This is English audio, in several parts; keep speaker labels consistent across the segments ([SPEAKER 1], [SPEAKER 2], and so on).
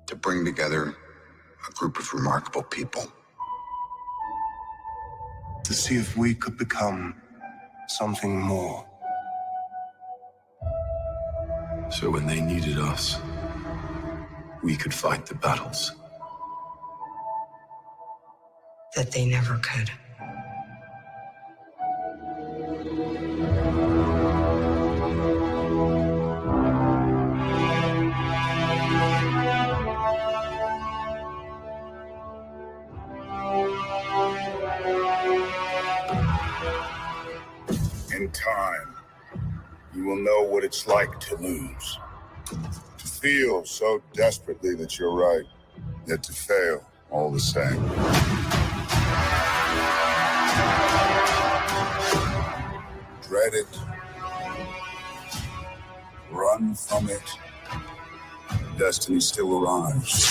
[SPEAKER 1] to bring together a group of remarkable people.
[SPEAKER 2] To see if we could become something more.
[SPEAKER 3] So when they needed us, we could fight the battles
[SPEAKER 4] that they never could.
[SPEAKER 5] In time, you will know what it's like to lose. To feel so desperately that you're right, yet to fail all the same. Dread it. Run from it. Destiny still arrives.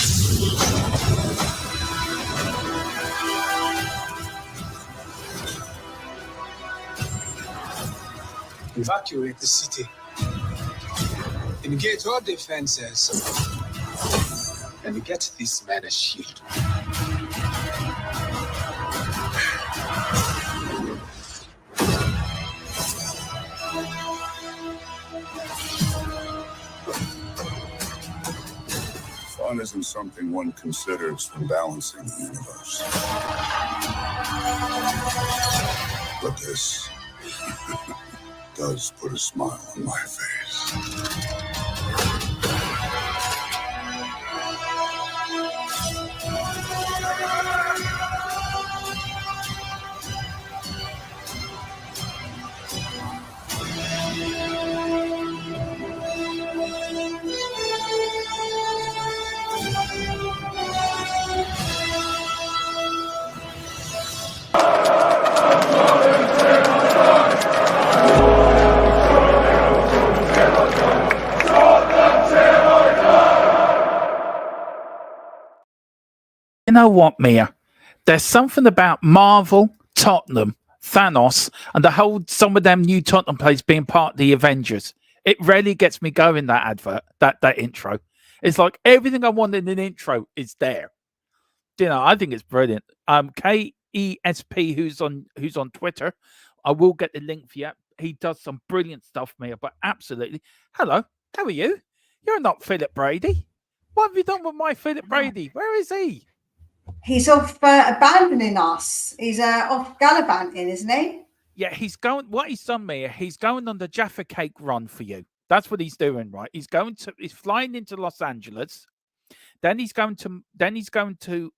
[SPEAKER 6] Evacuate the city. Engage all defenses. And get this man a shield.
[SPEAKER 5] Fun isn't something one considers when balancing the universe. But this does put a smile on my face.
[SPEAKER 7] You know what, Mia? There's something about Marvel, Tottenham, Thanos, and some of them new Tottenham players being part of the Avengers. It really gets me going, that advert, that intro. It's like everything I want in an intro is there. You know, I think it's brilliant. KESP, who's on Twitter, I will get the link for you. He does some brilliant stuff, Mia, but absolutely. Hello, how are you? You're not Philip Brady. What have you done with my Philip Brady? Where is he?
[SPEAKER 8] He's off abandoning us. He's off gallivanting, isn't he?
[SPEAKER 7] Yeah, he's going. What he's done, Mia, he's going on the Jaffa Cake run for you. That's what he's doing, right? He's flying into Los Angeles. Then he's going to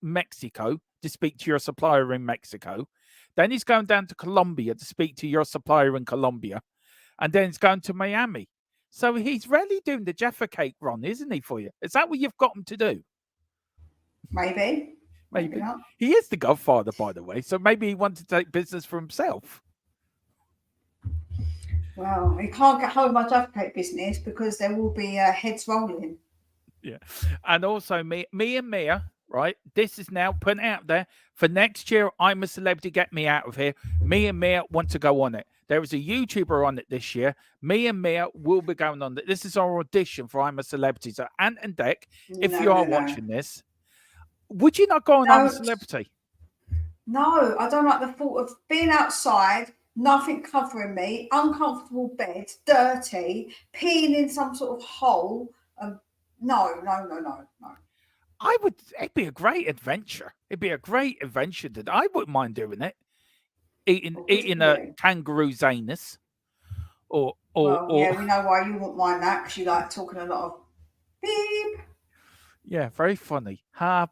[SPEAKER 7] Mexico to speak to your supplier in Mexico. Then he's going down to Colombia to speak to your supplier in Colombia. And then he's going to Miami. So he's really doing the Jaffa Cake run, isn't he, for you? Is that what you've got him to do?
[SPEAKER 8] Maybe not.
[SPEAKER 7] He is the Godfather, by the way. So maybe he wanted to take business for himself.
[SPEAKER 8] Well, he can't get hold of my Jaffa Cake business because there will be heads rolling.
[SPEAKER 7] Yeah. And also me and Mia, right? This is now putting out there for next year. I'm a Celebrity, get me out of here. Me and Mia want to go on it. There is a YouTuber on it this year. Me and Mia will be going on it. This is our audition for I'm a Celebrity. So Ant and Dec, if you are watching this, would you not go on I'm a Celebrity?
[SPEAKER 8] No, I don't like the thought of being outside, nothing covering me, uncomfortable bed, dirty, peeing in some sort of hole. No.
[SPEAKER 7] It'd be a great adventure. It'd be a great adventure that I wouldn't mind doing it. Eating a kangaroo's anus. Or
[SPEAKER 8] we know why you wouldn't mind that, because you like talking a lot of beep.
[SPEAKER 7] Yeah, very funny.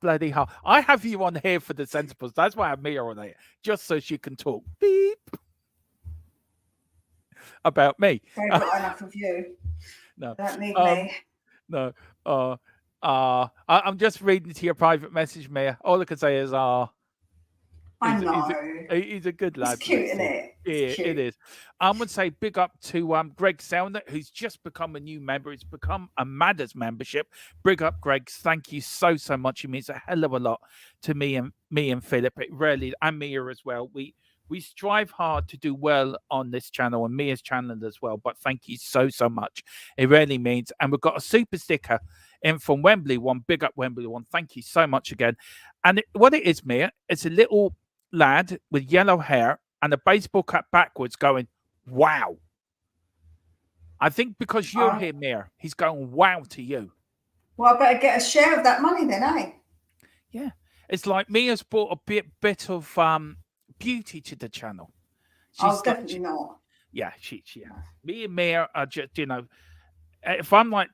[SPEAKER 7] Bloody hell. I have you on here for the sensibles. That's why I have Mia on here. Just so she can talk beep about me.
[SPEAKER 8] They've got enough of you.
[SPEAKER 7] No.
[SPEAKER 8] They don't need me.
[SPEAKER 7] No. I'm just reading to your private message, Mia. All I can say is
[SPEAKER 8] I know.
[SPEAKER 7] He's a good lad.
[SPEAKER 8] It's cute, isn't it?
[SPEAKER 7] Yeah,
[SPEAKER 8] cute.
[SPEAKER 7] It is. I would say big up to Greg Selner, who's just become a new member. It's become a Madders membership. Big up, Greg. Thank you so much. It means a hell of a lot to me and Philip. It really, and Mia as well. We strive hard to do well on this channel and Mia's channel as well. But thank you so much. It really means. And we've got a super sticker in from Wembley One. Big up Wembley One. Thank you so much again. And what it is, Mia, it's a little lad with yellow hair and a baseball cap backwards going, wow. I think because you're here, Mia, he's going, wow to you.
[SPEAKER 8] Well, I better get a share of that money then, eh?
[SPEAKER 7] Yeah. It's like Mia's brought a bit of beauty to the channel.
[SPEAKER 8] Oh, definitely not.
[SPEAKER 7] Yeah, she has. Me and Mia are just, if I'm like,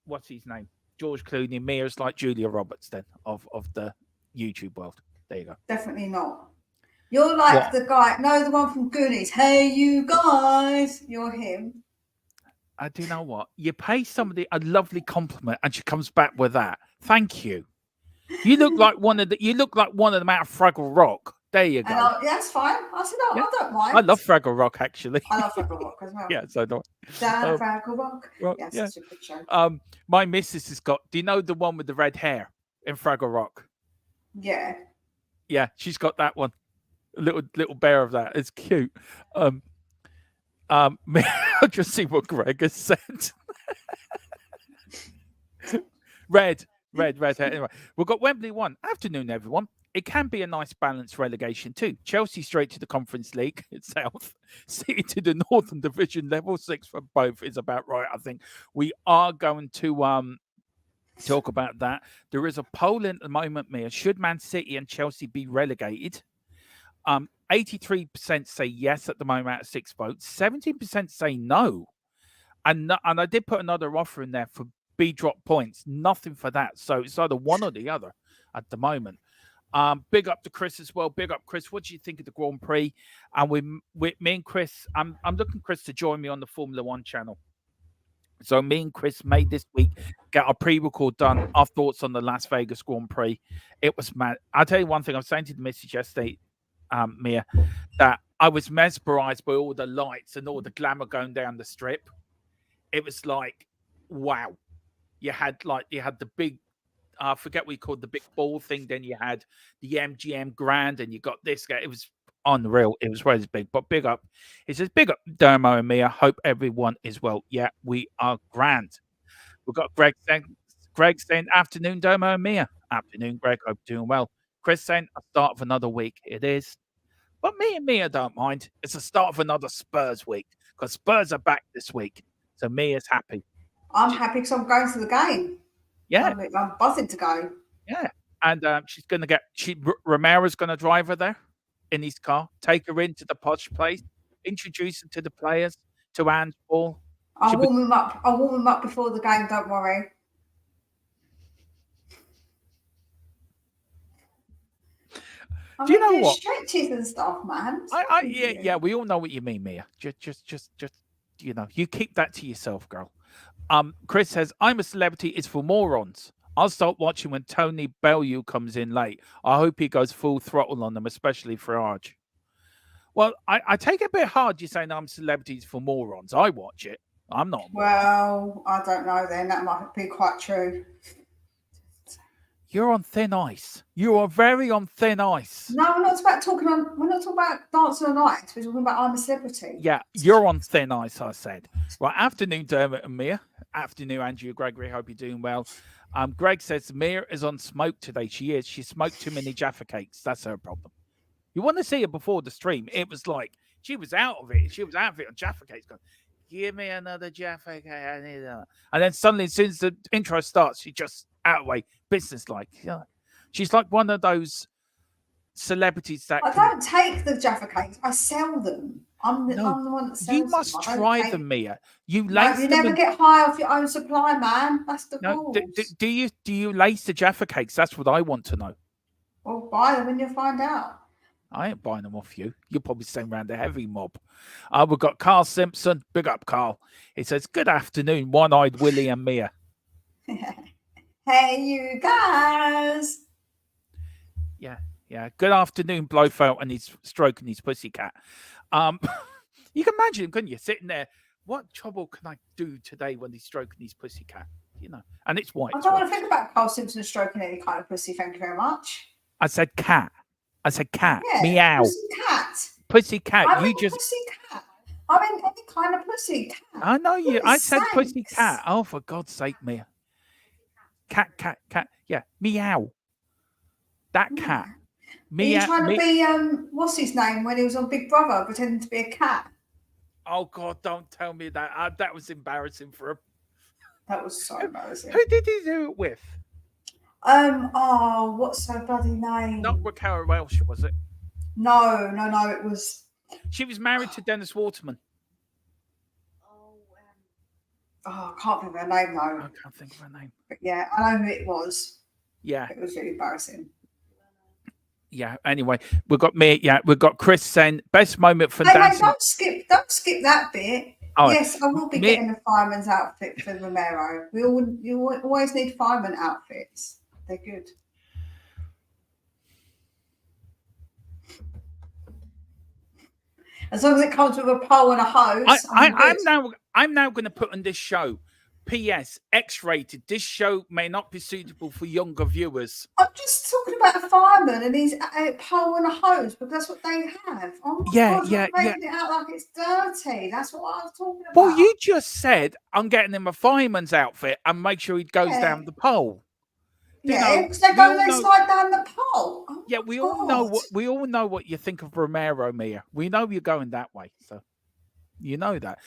[SPEAKER 7] what's his name? George Clooney, Mia's like Julia Roberts then of the YouTube world. There you go.
[SPEAKER 8] Definitely not. You're like the guy, the one from Goonies. Hey, you guys. You're him.
[SPEAKER 7] I do know what. You pay somebody a lovely compliment and she comes back with that. Thank you. You look like one of them out of Fraggle Rock. There you go.
[SPEAKER 8] Yeah, that's fine. I said, I don't mind.
[SPEAKER 7] I love Fraggle Rock, actually.
[SPEAKER 8] I love Fraggle Rock as well.
[SPEAKER 7] Yeah, so do I.
[SPEAKER 8] Dan Fraggle Rock.
[SPEAKER 7] Yeah,
[SPEAKER 8] it's a good show.
[SPEAKER 7] My missus has got, do you know the one with the red hair in Fraggle Rock?
[SPEAKER 8] Yeah.
[SPEAKER 7] Yeah, she's got that one. A little bear of that. It's cute. I'll just see what Greg has said. Red hair. Anyway, we've got Wembley One. Afternoon, everyone. It can be a nice balanced relegation too. Chelsea straight to the Conference League itself. City to the Northern Division. Level 6 for both is about right, I think. We are going to talk about that. There is a poll in at the moment, Mia. Should Man City and Chelsea be relegated? 83% say yes at the moment out of 6 votes. 17% say no. And I did put another offer in there for B drop points. Nothing for that. So it's either one or the other at the moment. Big up to Chris as well. Big up, Chris. What do you think of the Grand Prix? And with me and Chris, I'm looking Chris to join me on the Formula One channel. So me and Chris made this week get our pre-record done, our thoughts on the Las Vegas Grand Prix. It was mad. I'll tell you one thing. I was saying to the missus yesterday, Mia, that I was mesmerized by all the lights and all the glamour going down the strip. It was like, wow. You had the big, I forget what you called the big ball thing. Then you had the MGM Grand, and you got this guy. It was unreal. It was really big. But big up. It says big up, Dermo and Mia. Hope everyone is well. Yeah, we are grand. We've got Greg saying afternoon, Dermo and Mia. Afternoon, Greg. Hope you're doing well. Chris saying a start of another week. It is. But me and Mia don't mind. It's the start of another Spurs week because Spurs are back this week. So Mia's happy.
[SPEAKER 8] I'm happy because I'm going to the game.
[SPEAKER 7] Yeah.
[SPEAKER 8] I'm buzzing to go.
[SPEAKER 7] Yeah. And she's going to get, Romero's going to drive her there in his car, take her into the posh place, introduce her to the players, to Ange Ball.
[SPEAKER 8] I'll warm them up. I'll warm them up before the game. Don't worry.
[SPEAKER 7] Do you know what?
[SPEAKER 8] Stretches and stuff, man.
[SPEAKER 7] Yeah. We all know what you mean, Mia. Just you keep that to yourself, girl. Chris says, I'm a Celebrity is for morons. I'll start watching when Tony Bellew comes in late. I hope he goes full throttle on them, especially for Arj. Well, I take it a bit hard you saying I'm Celebrities for morons. I watch it. I'm not.
[SPEAKER 8] Well, I don't know then. That might be quite true.
[SPEAKER 7] You're on thin ice. You are very on thin ice.
[SPEAKER 8] No, we're not talking about dancing on ice. We're talking about I'm a Celebrity.
[SPEAKER 7] Yeah, you're on thin ice, I said. Right, afternoon, Dermot and Mia. Afternoon, Andrew Gregory. Hope you're doing well. Greg says Mia is on smoke today. She is. She smoked too many Jaffa cakes. That's her problem. You want to see her before the stream. It was like she was out of it. She was out of it on Jaffa cakes. Going, give me another Jaffa cake. I need that. And then suddenly, as soon as the intro starts, she just out of the way, business-like. Yeah. She's like one of those celebrities that...
[SPEAKER 8] I don't take the Jaffa cakes. I sell them. I'm the one that sells them.
[SPEAKER 7] You must try them, Mia. You
[SPEAKER 8] never get high off your own supply, man. That's the rules.
[SPEAKER 7] Do you lace the Jaffa cakes? That's what I want to know.
[SPEAKER 8] Well, buy them and you'll find out.
[SPEAKER 7] I ain't buying them off you. You're probably staying around the heavy mob. We've got Carl Simpson. Big up, Carl. He says, good afternoon, one-eyed Willie and Mia.
[SPEAKER 8] Hey, you guys.
[SPEAKER 7] Yeah. Good afternoon, Blofeld, and he's stroking his pussycat. You can imagine, couldn't you, sitting there, what trouble can I do today when he's stroking his pussycat? And it's white.
[SPEAKER 8] I don't want to think about Carl Simpson stroking any kind of pussy. Thank you very much.
[SPEAKER 7] I said cat. Yeah, meow.
[SPEAKER 8] Pussycat.
[SPEAKER 7] I
[SPEAKER 8] mean pussycat. I mean any kind of pussycat.
[SPEAKER 7] I know you. I said pussycat. Oh, for God's sake, Mia. Cat. Yeah, meow. That cat.
[SPEAKER 8] Are you trying to be what's his name when he was on Big Brother pretending to be a cat?
[SPEAKER 7] Oh God! Don't tell me that. That was embarrassing for him.
[SPEAKER 8] That was so embarrassing.
[SPEAKER 7] Who did he do it with?
[SPEAKER 8] Oh, what's her bloody name?
[SPEAKER 7] Not Raquel Welch, was it?
[SPEAKER 8] No, it was.
[SPEAKER 7] She was married to Dennis Waterman.
[SPEAKER 8] I can't think of her name though.
[SPEAKER 7] I can't think of her name.
[SPEAKER 8] But yeah, I know who it was.
[SPEAKER 7] Yeah.
[SPEAKER 8] It was really embarrassing.
[SPEAKER 7] Yeah. Anyway, we've got me. Yeah, we've got Chris saying best moment for
[SPEAKER 8] Hey,
[SPEAKER 7] dancing.
[SPEAKER 8] Mate, don't skip that bit.
[SPEAKER 7] Oh,
[SPEAKER 8] yes, I will be getting a fireman's outfit for Romero. You always need fireman outfits. They're good. As long as it comes with a pole and a hose.
[SPEAKER 7] I'm now going to put on this show. P.S. X-rated. This show may not be suitable for younger viewers.
[SPEAKER 8] I'm just talking about a fireman and his pole and a hose because that's what they have. Oh my God, making it out like it's dirty. That's what I was talking about.
[SPEAKER 7] Well, you just said I'm getting him a fireman's outfit and make sure he goes down the pole.
[SPEAKER 8] Because they slide down the pole. Oh
[SPEAKER 7] yeah, we all know what you think of Romero, Mia. We know you're going that way, so. You know that.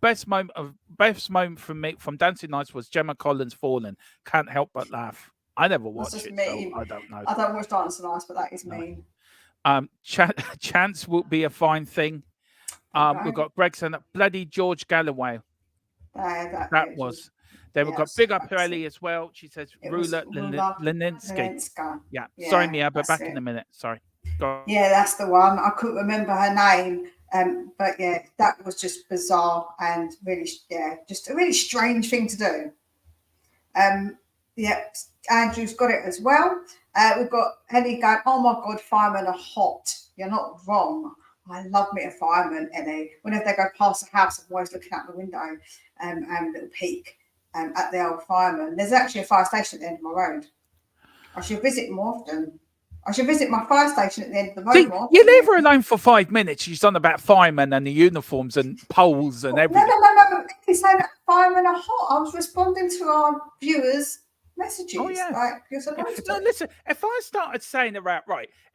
[SPEAKER 7] Best moment from me from Dancing Nights was Gemma Collins falling. Can't help but laugh. I never watched it, so I don't know.
[SPEAKER 8] I don't watch Dancing Nights, but that is mean.
[SPEAKER 7] Chance will be a fine thing. We've got Greg saying that bloody George Galloway. That was. Then we've got Big Up Ellie as well. She says Rula Leninsky. Yeah. Sorry, Mia, but back in a minute. Sorry.
[SPEAKER 8] Yeah, that's the one. I couldn't remember her name. But yeah, that was just bizarre and really, just a really strange thing to do. Andrew's got it as well. We've got Ellie going, oh my God, firemen are hot. You're not wrong. I love me a fireman, Ellie. Whenever they go past the house, I'm always looking out the window and a little peek at the old fireman. There's actually a fire station at the end of my road. I should visit more often. I should visit my fire station at the end of the road more.
[SPEAKER 7] You leave her alone for 5 minutes. She's on about firemen and the uniforms and poles and everything.
[SPEAKER 8] No. He's saying firemen are hot. I was responding to our viewers' messages.
[SPEAKER 7] Oh, yeah.
[SPEAKER 8] Like you're supposed to.
[SPEAKER 7] No, listen, if I started saying about,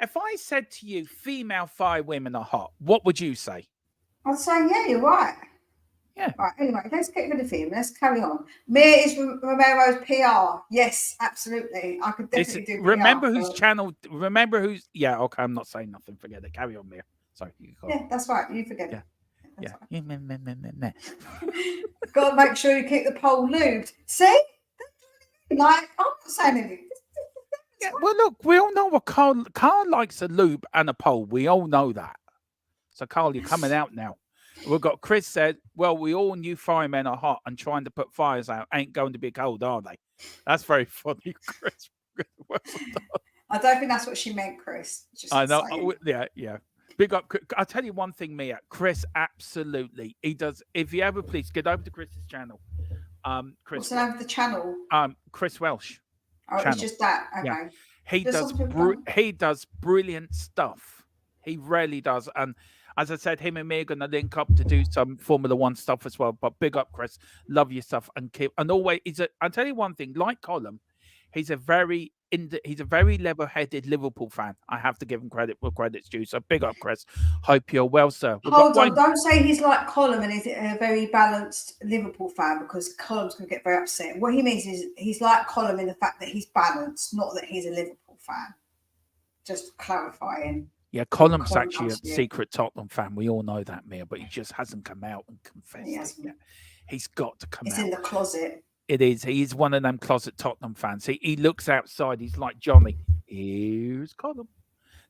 [SPEAKER 7] if I said to you, female firewomen are hot, what would you say?
[SPEAKER 8] I'd say, yeah, you're right.
[SPEAKER 7] Yeah.
[SPEAKER 8] Right, anyway, let's get rid of him. Let's carry on. Mia is Romero's PR. Yes, absolutely. I could definitely do PR.
[SPEAKER 7] Remember whose channel, yeah, okay, I'm not saying nothing. Forget it. Carry on, Mia. Sorry.
[SPEAKER 8] Yeah, that's right. You forget it.
[SPEAKER 7] Yeah.
[SPEAKER 8] Got to make sure you keep the pole lubed. See? Like, I'm not saying anything.
[SPEAKER 7] Yeah, well, look, we all know what Carl likes a lube and a pole. We all know that. So, Carl, you're coming out now. We've got Chris said, well, we all knew firemen are hot and trying to put fires out ain't going to be cold, are they? That's very funny, Chris. Well done.
[SPEAKER 8] I don't think that's what she meant, Chris.
[SPEAKER 7] I know. Yeah. Big up. I'll tell you one thing, Mia. Chris, absolutely. He does. If you ever please get over to Chris's channel. Chris.
[SPEAKER 8] What's the name of the channel?
[SPEAKER 7] Chris Welsh.
[SPEAKER 8] Oh,
[SPEAKER 7] channel.
[SPEAKER 8] It's just that. Okay.
[SPEAKER 7] Yeah. He does brilliant stuff. He really does. And as I said, him and me are going to link up to do some Formula One stuff as well. But big up, Chris. Love your stuff and keep. And always, I'll tell you one thing. Like Colin, he's a very level-headed Liverpool fan. I have to give him credit where credit's due. So big up, Chris. Hope you're well, sir.
[SPEAKER 8] Hold on, don't say he's like Colin and he's a very balanced Liverpool fan because Colin's going to get very upset. What he means is he's like Colin in the fact that he's balanced, not that he's a Liverpool fan. Just clarifying.
[SPEAKER 7] Yeah, Colin's actually a secret Tottenham fan. We all know that, Mia, but he just hasn't come out and confessed it yet. He's got to come out.
[SPEAKER 8] It's in the closet.
[SPEAKER 7] It is. He's one of them closet Tottenham fans. He looks outside. He's like Johnny. Here's Colin.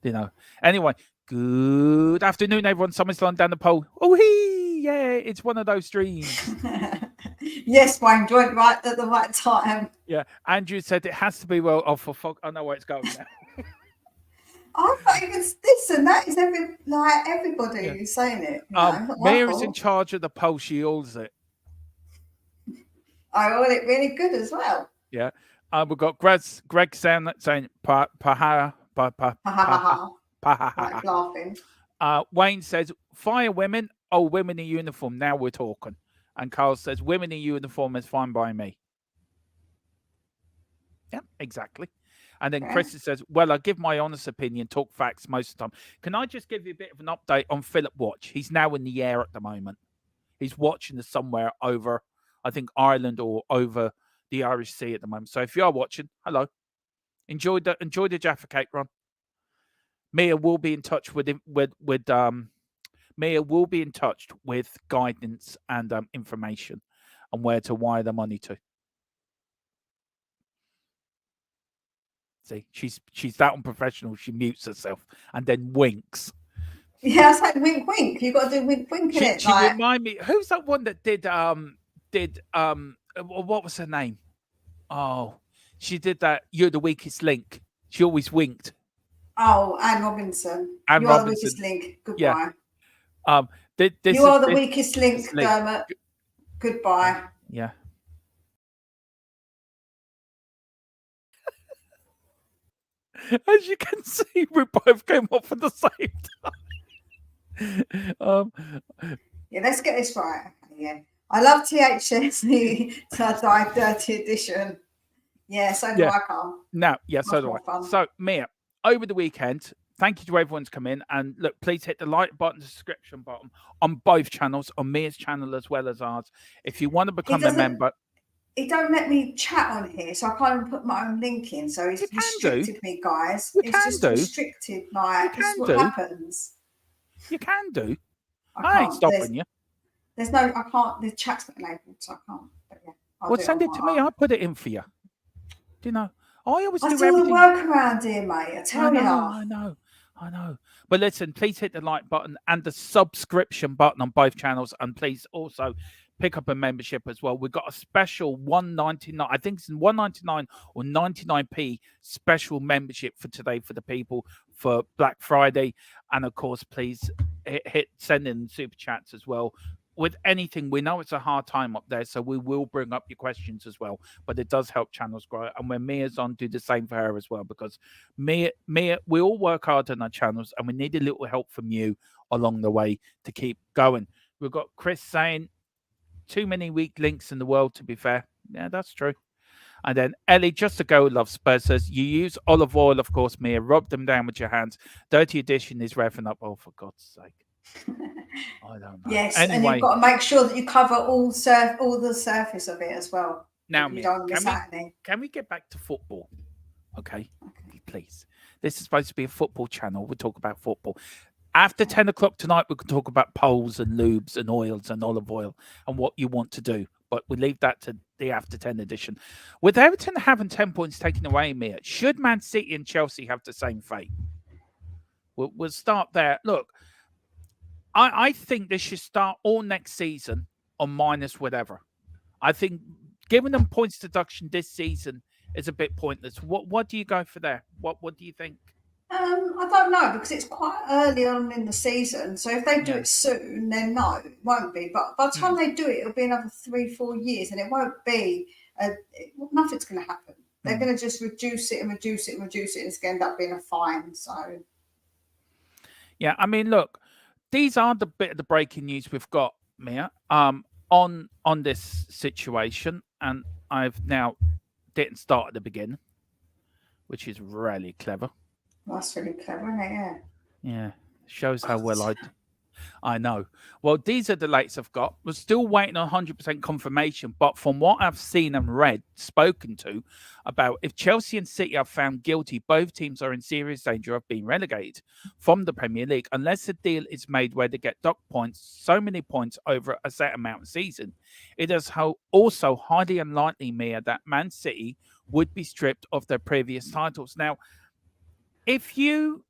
[SPEAKER 7] You know. Anyway, good afternoon, everyone. Someone's lying down the pole. Oh, yeah, it's one of those streams.
[SPEAKER 8] Yes, Wayne, joined right at the right time.
[SPEAKER 7] Yeah, Andrew said it has to be well. Oh, for fuck, I know where it's going now.
[SPEAKER 8] I'm not even listen. That is everybody who's saying it.
[SPEAKER 7] Mia is in charge of the poll. She holds it.
[SPEAKER 8] I hold it really good as well.
[SPEAKER 7] Yeah. We've got Greg saying
[SPEAKER 8] Like laughing.
[SPEAKER 7] Wayne says fire women. Oh, women in uniform. Now we're talking. And Carl says women in uniform is fine by me. Exactly. And then
[SPEAKER 8] Okay.
[SPEAKER 7] Chris says, well, I give my honest opinion, talk facts most of the time. Can I just give you a bit of an update on Philip Watch? He's now in the air at the moment. He's watching us somewhere over, I think, Ireland or over the Irish Sea at the moment. So if you are watching, hello. Enjoy the Jaffa Cake run. Mia will be in touch with him Mia will be in touch with guidance and information on where to wire the money to. See, she's that unprofessional. She mutes herself and then winks.
[SPEAKER 8] Yeah, it's like wink, wink. You got to do wink, wink in it.
[SPEAKER 7] She remind me. Who's that one that did what was her name? Oh, she did that. You're the weakest link. She always winked.
[SPEAKER 8] Oh, Anne Robinson.
[SPEAKER 7] Anne
[SPEAKER 8] you are
[SPEAKER 7] Robinson.
[SPEAKER 8] the weakest link. Goodbye.
[SPEAKER 7] Yeah.
[SPEAKER 8] You are the weakest link, Dermot. Goodbye.
[SPEAKER 7] Yeah. As you can see, we both came off at the same time.
[SPEAKER 8] Yeah, let's get this right. Yeah. I love THC Die Dirty Edition. Yeah, so do I, Carl.
[SPEAKER 7] No, yeah, so do I.
[SPEAKER 8] Fun.
[SPEAKER 7] So, Mia, over the weekend, thank you to everyone who's come in. And look, please hit the like button, the subscription button on both channels, on Mia's channel as well as ours. If you want to become a member.
[SPEAKER 8] It don't let me chat on here, so I can't even put my own link in. So it's restricted me, guys. It's just restricted. Like, this is what happens.
[SPEAKER 7] You can do. I ain't stopping you.
[SPEAKER 8] There's no, I can't, the chat's not enabled, so I can't. But yeah,
[SPEAKER 7] well, send it to me. I'll put it in for you. Do you know? I always do
[SPEAKER 8] everything. I do the work around here, mate. I tell you.
[SPEAKER 7] I know. But listen, please hit the like button and the subscription button on both channels. And please also pick up a membership as well. We've got a special $1.99. I think it's $1.99 or 99p special membership for today for the people for Black Friday. And of course, please send in super chats as well. With anything, we know it's a hard time up there, so we will bring up your questions as well. But it does help channels grow. And when Mia's on, do the same for her as well. Because Mia, we all work hard on our channels, and we need a little help from you along the way to keep going. We've got Chris saying, too many weak links in the world, to be fair. Yeah, that's true. And then Ellie, just to go, love Spurs, says, you use olive oil, of course, Mia. Rub them down with your hands. Dirty Edition is revving up. Oh, for God's sake. I don't know.
[SPEAKER 8] Yes,
[SPEAKER 7] anyway,
[SPEAKER 8] and you've got to make sure that you cover all the surface of it as well.
[SPEAKER 7] Now, Mia, can we get back to football? Okay, please. This is supposed to be a football channel. We'll talk about football. After 10 o'clock tonight, we can talk about poles and lubes and oils and olive oil and what you want to do. But we leave that to the after 10 edition. With Everton having 10 points taken away, Mia, should Man City and Chelsea have the same fate? We'll start there. Look, I think they should start all next season on minus whatever. I think giving them points deduction this season is a bit pointless. What do you go for there? What do you think?
[SPEAKER 8] I don't know, because it's quite early on in the season. So if they do it soon, then no, it won't be. But by the time they do it, it'll be another 3-4 years, and it won't be. Nothing's going to happen. They're going to just reduce it, and it's going to end up being a fine. So,
[SPEAKER 7] yeah, I mean, look, these are the bit of the breaking news we've got, Mia, on this situation, and I've now didn't start at the beginning, which is really clever.
[SPEAKER 8] That's really clever, isn't it? Yeah.
[SPEAKER 7] Yeah. Shows how well I know. Well, these are the latest I've got. We're still waiting on 100% confirmation, but from what I've seen and read, spoken to about, if Chelsea and City are found guilty, both teams are in serious danger of being relegated from the Premier League unless a deal is made where they get dock points, so many points over a set amount of season. It is also highly unlikely, Mia, that Man City would be stripped of their previous titles. Now, if you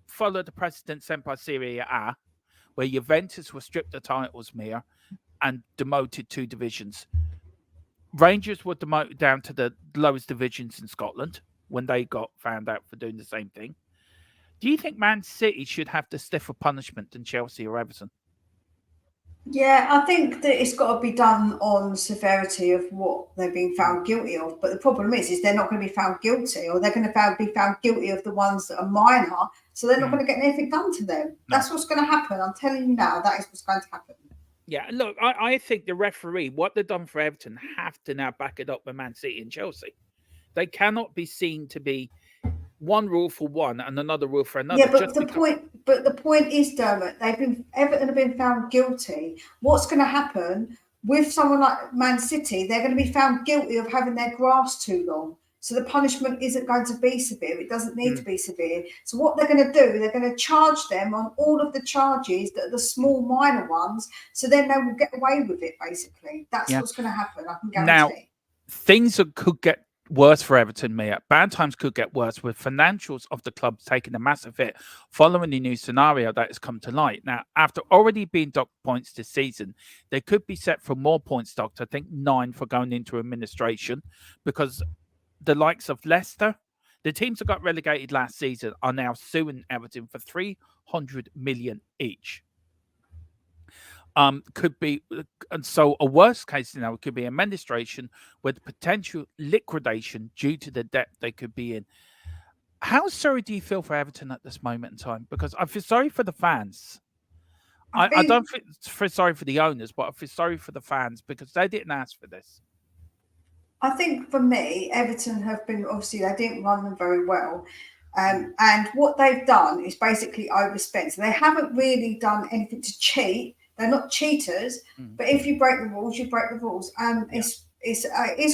[SPEAKER 7] follow the precedent set by Serie A, where Juventus were stripped of titles, Mia, and demoted 2 divisions, Rangers were demoted down to the lowest divisions in Scotland when they got found out for doing the same thing. Do you think Man City should have the stiffer punishment than Chelsea or Everton?
[SPEAKER 8] Yeah, I think that it's got to be done on severity of what they're being found guilty of. But the problem is they're not going to be found guilty, or they're going to be found guilty of the ones that are minor. So they're not going to get anything done to them. No. That's what's going to happen. I'm telling you now, that is what's going to happen.
[SPEAKER 7] Yeah, look, I think the referee, what they've done for Everton, have to now back it up with Man City and Chelsea. They cannot be seen to be one rule for one and another rule for another.
[SPEAKER 8] Yeah, but the point is, Dermot, Everton have been found guilty. What's going to happen with someone like Man City? They're going to be found guilty of having their grass too long. So the punishment isn't going to be severe. It doesn't need to be severe. So what they're going to do, they're going to charge them on all of the charges that are the small minor ones. So then they will get away with it, basically. That's what's going to happen. I can guarantee.
[SPEAKER 7] Now, things could get worse for Everton, Mia. Bad times could get worse with financials of the club taking a massive hit following the new scenario that has come to light. Now, after already being docked points this season, they could be set for more points docked. I think 9 for going into administration, because the likes of Leicester, the teams that got relegated last season, are now suing Everton for 300 million each. Could be, and so a worst case scenario could be administration with potential liquidation due to the debt they could be in. How sorry do you feel for Everton at this moment in time? Because I feel sorry for the fans. I don't feel sorry for the owners, but I feel sorry for the fans because they didn't ask for this.
[SPEAKER 8] I think for me, Everton have been, obviously, they didn't run them very well. And what they've done is basically overspent. So they haven't really done anything to cheat. They're not cheaters, but if you break the rules, you break the rules. And it's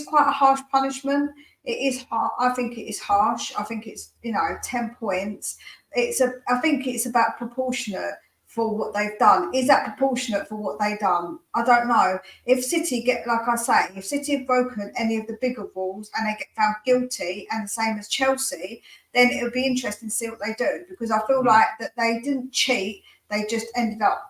[SPEAKER 8] quite a harsh punishment. It is hard. I think it is harsh. I think it's 10 points. I think it's about proportionate for what they've done. Is that proportionate for what they've done? I don't know. If City if City have broken any of the bigger rules and they get found guilty, and the same as Chelsea, then it would be interesting to see what they do, because I feel like that they didn't cheat. They just ended up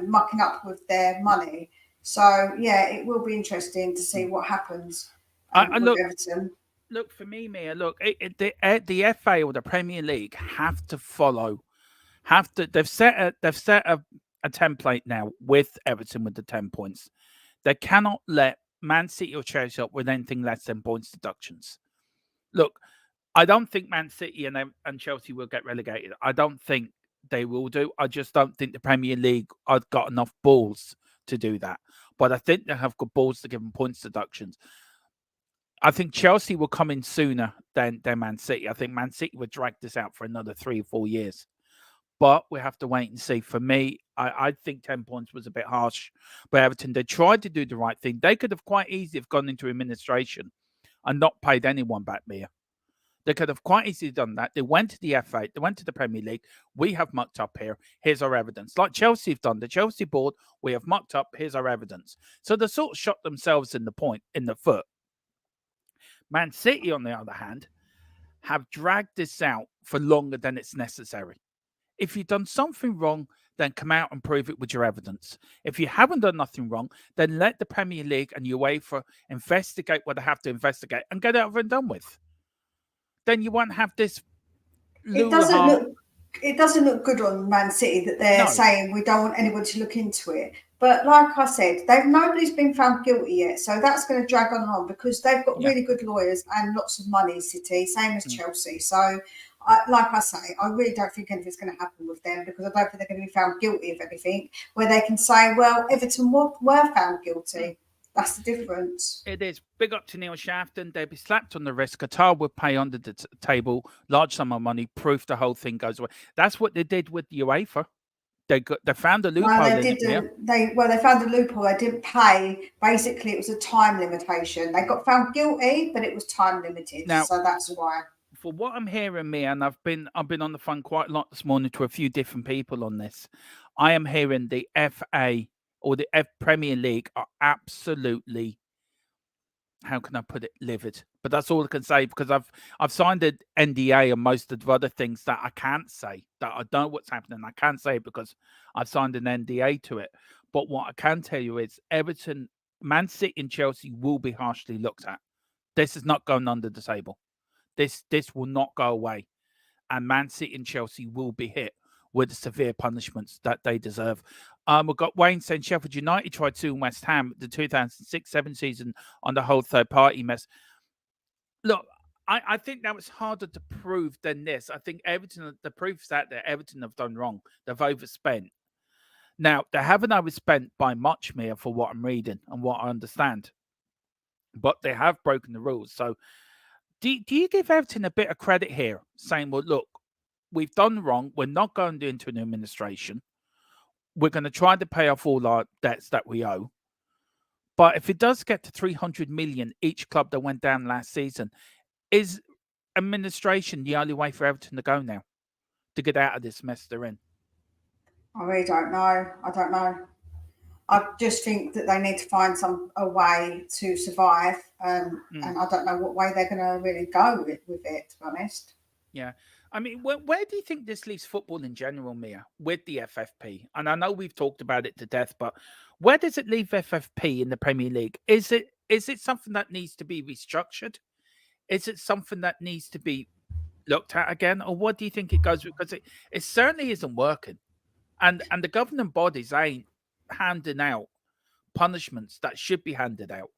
[SPEAKER 8] mucking up with their money. So yeah, it will be interesting to see what happens with Everton.
[SPEAKER 7] Look, for me, Mia, the FA or the Premier League have to follow. They've set a template now with Everton with the 10 points. They cannot let Man City or Chelsea up with anything less than points deductions. Look, I don't think Man City and Chelsea will get relegated. I don't think they will do. I just don't think the Premier League have got enough balls to do that. But I think they have got balls to give them points deductions. I think Chelsea will come in sooner than Man City. I think Man City would drag this out for another 3 or 4 years. But we have to wait and see. For me, I think 10 points was a bit harsh. But Everton, they tried to do the right thing. They could have quite easily have gone into administration and not paid anyone back, Mia. They could have quite easily done that. They went to the FA. They went to the Premier League. We have mucked up here. Here's our evidence. Like Chelsea have done. The Chelsea board, we have mucked up. Here's our evidence. So they sort of shot themselves in the foot. Man City, on the other hand, have dragged this out for longer than it's necessary. If you've done something wrong, then come out and prove it with your evidence. If you haven't done nothing wrong, then let the Premier League and UEFA investigate what they have to investigate and get it over and done with. Then you won't have this.
[SPEAKER 8] It doesn't look good on Man City that they're saying we don't want anyone to look into it. But like I said, nobody's been found guilty yet, so that's going to drag on because they've got really good lawyers and lots of money. City, same as Chelsea. So, like I say, I really don't think anything's going to happen with them, because I don't think they're going to be found guilty of anything where they can say, well, Everton were found guilty. That's the difference.
[SPEAKER 7] It is. Big up to Neil Shafton. They'd be slapped on the wrist. Qatar would pay under the table large sum of money, proof the whole thing goes away. That's what they did with UEFA. They found a loophole.
[SPEAKER 8] They found a loophole. They didn't pay. Basically, it was a time limitation. They got found guilty, but it was time limited. Now, so that's why.
[SPEAKER 7] For what I'm hearing, Mia, and I've been on the phone quite a lot this morning to a few different people on this. I am hearing the FA or the Premier League are absolutely, how can I put it, livid. But that's all I can say, because I've signed an NDA and most of the other things that I can't say, that I don't know what's happening. I can't say it because I've signed an NDA to it. But what I can tell you is Everton, Man City and Chelsea will be harshly looked at. This is not going under the table. This will not go away. And Man City and Chelsea will be hit with the severe punishments that they deserve. We've got Wayne saying Sheffield United tried suing West Ham the 2006-07 season on the whole third-party mess. Look, I think that was harder to prove than this. I think Everton, the proof's out there. Everton have done wrong. They've overspent. Now, they haven't overspent by much, Mia, for what I'm reading and what I understand. But they have broken the rules. So do you give Everton a bit of credit here, saying, well, look, we've done wrong. We're not going into an administration. We're going to try to pay off all our debts that we owe. But if it does get to 300 million each club that went down last season, is administration the only way for Everton to go now to get out of this mess they're in?
[SPEAKER 8] I really don't know. I don't know. I just think that they need to find a way to survive, and I don't know what way they're going to really go with it, to be honest.
[SPEAKER 7] Yeah. I mean, where do you think this leaves football in general, Mia, with the FFP? And I know we've talked about it to death, but where does it leave FFP in the Premier League? Is it something that needs to be restructured? Is it something that needs to be looked at again? Or what do you think it goes with? Because it certainly isn't working. And the governing bodies ain't handing out punishments that should be handed out.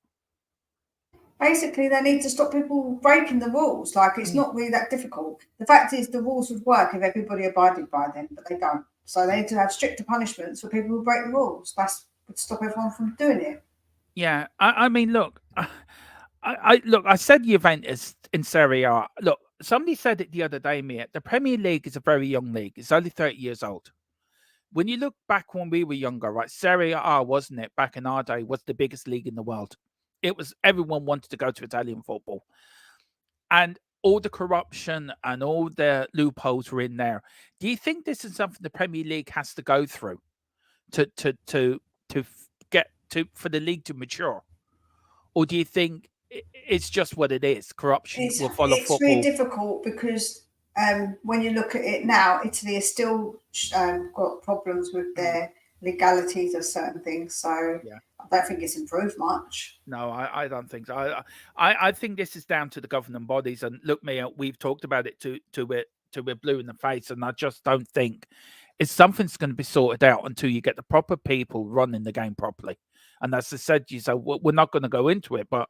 [SPEAKER 8] Basically, they need to stop people breaking the rules. Like, it's not really that difficult. The fact is, the rules would work if everybody abided by them, but they don't. So they need to have stricter punishments for people who break the rules. That would stop everyone from doing it.
[SPEAKER 7] Yeah, I mean, look, I said Juventus in Serie A. Look, somebody said it the other day, Mia. The Premier League is a very young league. It's only 30 years old. When you look back when we were younger, right, Serie A, wasn't it, back in our day, was the biggest league in the world. It was, everyone wanted to go to Italian football. And all the corruption and all the loopholes were in there. Do you think this is something the Premier League has to go through to get to for the league to mature? Or do you think it's just what it is? Corruption will follow football.
[SPEAKER 8] It's really difficult because when you look at it now, Italy has still got problems with their legalities of certain things. So yeah. I don't think it's improved much.
[SPEAKER 7] No, I don't think so. I think this is down to the governing bodies. And look, Mia, we've talked about it to we're blue in the face, and I just don't think it's something's going to be sorted out until you get the proper people running the game properly. And as I said, we're not going to go into it, but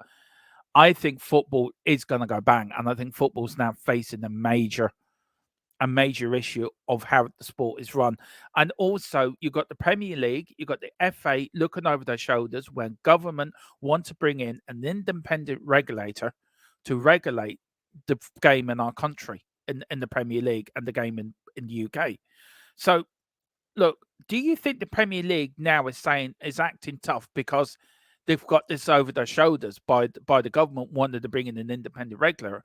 [SPEAKER 7] I think football is going to go bang, and I think football's now facing a major issue of how the sport is run. And also, you've got the Premier League, you've got the FA looking over their shoulders when government want to bring in an independent regulator to regulate the game in our country, in the Premier League and the game in the UK. So, look, do you think the Premier League now is acting tough because they've got this over their shoulders by the government wanting to bring in an independent regulator,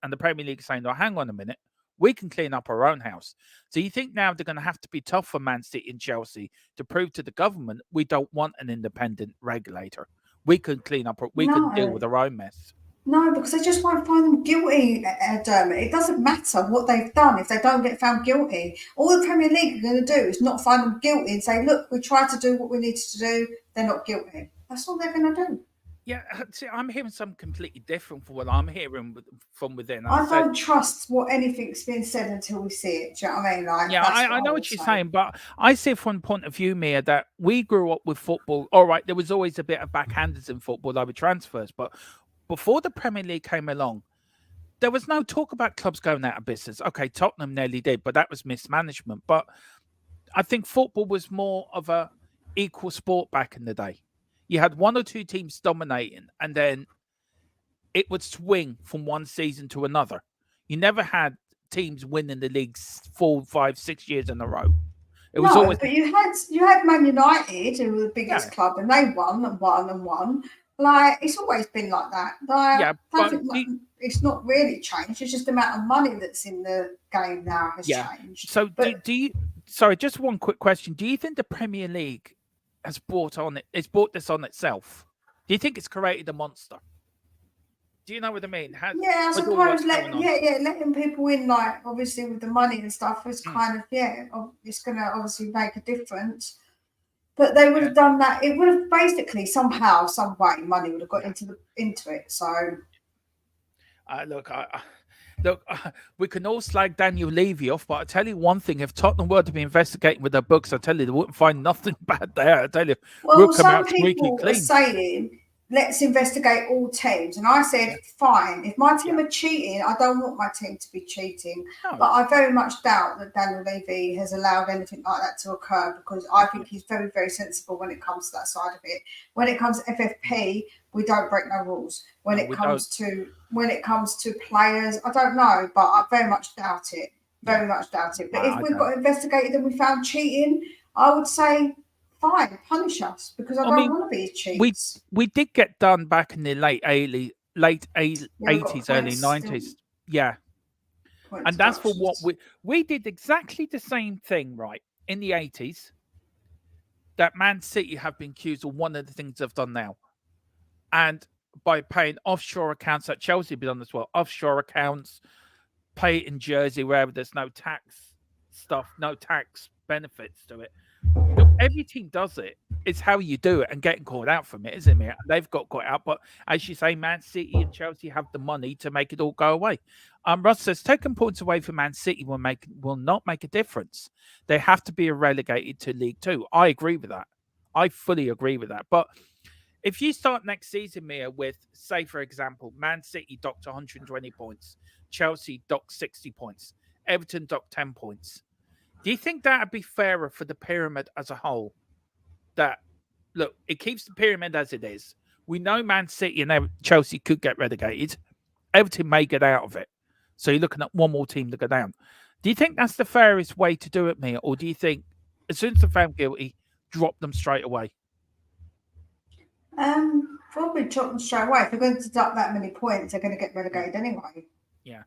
[SPEAKER 7] and the Premier League saying, "Oh, hang on a minute, we can clean up our own house." So you think now they're going to have to be tough for Man City and Chelsea to prove to the government we don't want an independent regulator. We can clean up, we can deal with our own mess.
[SPEAKER 8] No, because they just won't find them guilty, Dermot. It doesn't matter what they've done if they don't get found guilty. All the Premier League are going to do is not find them guilty and say, look, we tried to do what we needed to do. They're not guilty. That's all they're going to do.
[SPEAKER 7] Yeah, see, I'm hearing something completely different from what I'm hearing from within.
[SPEAKER 8] I don't trust what anything's been said until we see it. Do you know what I mean? Like,
[SPEAKER 7] yeah, I know what you're saying, but I see from one point of view, Mia, that we grew up with football. All right, there was always a bit of backhanders in football, like with transfers, but before the Premier League came along, there was no talk about clubs going out of business. Okay, Tottenham nearly did, but that was mismanagement. But I think football was more of a equal sport back in the day. You had one or two teams dominating, and then it would swing from one season to another. You never had teams winning the leagues 4, 5, 6 years in a row. It was always.
[SPEAKER 8] But you had Man United, who were the biggest club, and they won and won and won. Like, it's always been like that. Like,
[SPEAKER 7] yeah, but
[SPEAKER 8] it's not really changed. It's just the amount of money that's in the game now has changed.
[SPEAKER 7] So, do you? Sorry, just one quick question. Do you think the Premier League has brought this on itself? Do you think it's created a monster? Do you know what I mean?
[SPEAKER 8] I suppose letting people in, like, obviously with the money and stuff, is kind of it's going to obviously make a difference. But they would have done that. It would have basically somehow, some way, money would have got into it. So,
[SPEAKER 7] look, we can all slag Daniel Levy off, but I tell you one thing: if Tottenham were to be investigating with their books, I tell you they wouldn't find nothing bad there. I tell you,
[SPEAKER 8] well, some people are saying let's investigate all teams. And I said, fine, if my team are cheating, I don't want my team to be cheating.
[SPEAKER 7] No.
[SPEAKER 8] But I very much doubt that Daniel Levy has allowed anything like that to occur, because I think he's very, very sensible when it comes to that side of it. When it comes to FFP, we don't break no rules. When it comes to players, I don't know, but I very much doubt it. Very much doubt it. But if we've got investigated and we found cheating, I would say, fine, punish us, because I don't want to be cheats.
[SPEAKER 7] We did get done back in the late 80s, early 90s. Yeah. And that's for what we did exactly the same thing, right, in the 80s that Man City have been accused of one of the things they've done now. And by paying offshore accounts that Chelsea have done as well, offshore accounts, pay it in Jersey, wherever there's no tax stuff, no tax benefits to it. Look, every team does it. It's how you do it and getting caught out from it, isn't it? They've got caught out, but as you say, Man City and Chelsea have the money to make it all go away. Russ says taking points away from Man City will not make a difference. They have to be relegated to League Two. I agree with that. I fully agree with that. But if you start next season, Mia, with, say, for example, Man City docked 120 points, Chelsea docked 60 points, Everton docked 10 points. Do you think that would be fairer for the pyramid as a whole? That, look, it keeps the pyramid as it is. We know Man City and Chelsea could get relegated. Everton may get out of it. So you're looking at one more team to go down. Do you think that's the fairest way to do it, Mia? Or do you think as soon as they're found guilty, drop them straight away?
[SPEAKER 8] Probably drop them straight away. If they're going to deduct that many points, they're going to get relegated anyway.
[SPEAKER 7] Yeah.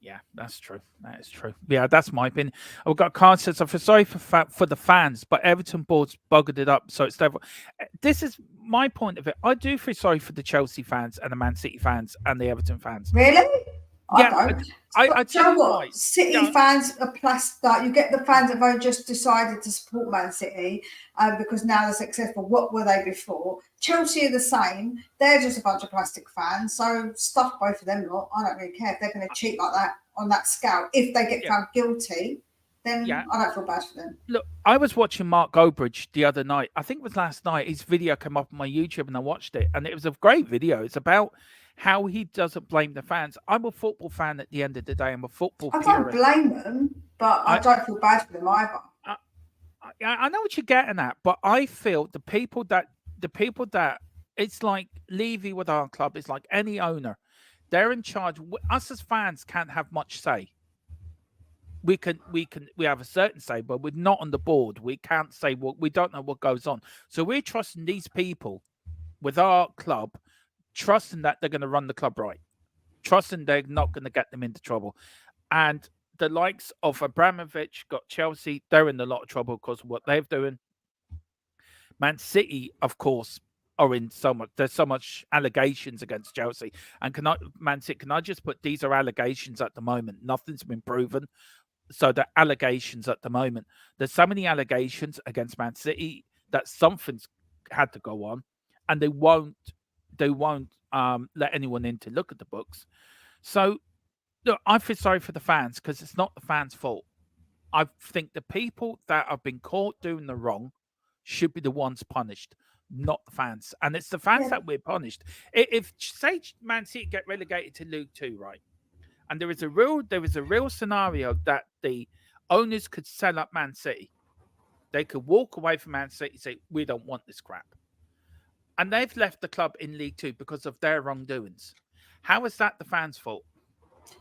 [SPEAKER 7] Yeah, that's true. That is true. Yeah, that's my opinion. I've got a card says, I feel sorry for the fans, but Everton boards buggered it up. So it's never. This is my point of it. I do feel sorry for the Chelsea fans and the Man City fans and the Everton fans.
[SPEAKER 8] Really?
[SPEAKER 7] Yeah,
[SPEAKER 8] I don't.
[SPEAKER 7] I tell you what.
[SPEAKER 8] City fans are plastic. You get the fans that have only just decided to support Man City because now they're successful. What were they before? Chelsea are the same. They're just a bunch of plastic fans. So stuff both of them lot. I don't really care if they're going to cheat like that on that scale. If they get found guilty, then I don't feel bad for them.
[SPEAKER 7] Look, I was watching Mark Gobridge the other night. I think it was last night. His video came up on my YouTube and I watched it. And it was a great video. It's about how he doesn't blame the fans. I'm a football fan at the end of the day. I'm a football
[SPEAKER 8] purist. I don't blame them, but I don't feel bad for them either.
[SPEAKER 7] I know what you're getting at, but I feel the people that it's like Levy with our club, it's like any owner. They're in charge. Us as fans can't have much say. We have a certain say, but we're not on the board. We can't say what we don't know what goes on. So we're trusting these people with our club, trusting that they're going to run the club right, trusting they're not going to get them into trouble. And the likes of Abramovich got Chelsea, they're in a lot of trouble because of what they're doing. Man City, of course, are in there's so much allegations against Chelsea. And can I just put, these are allegations at the moment. Nothing's been proven. So the allegations at the moment, there's so many allegations against Man City that something's had to go on, and they won't let anyone in to look at the books. So, look, I feel sorry for the fans because it's not the fans' fault. I think the people that have been caught doing the wrong should be the ones punished, not the fans. And it's the fans that we're punished. If say Man City get relegated to League Two, right, and there is a real scenario that the owners could sell up Man City, they could walk away from Man City and say, we don't want this crap. And they've left the club in League Two because of their wrongdoings. How is that the fans' fault?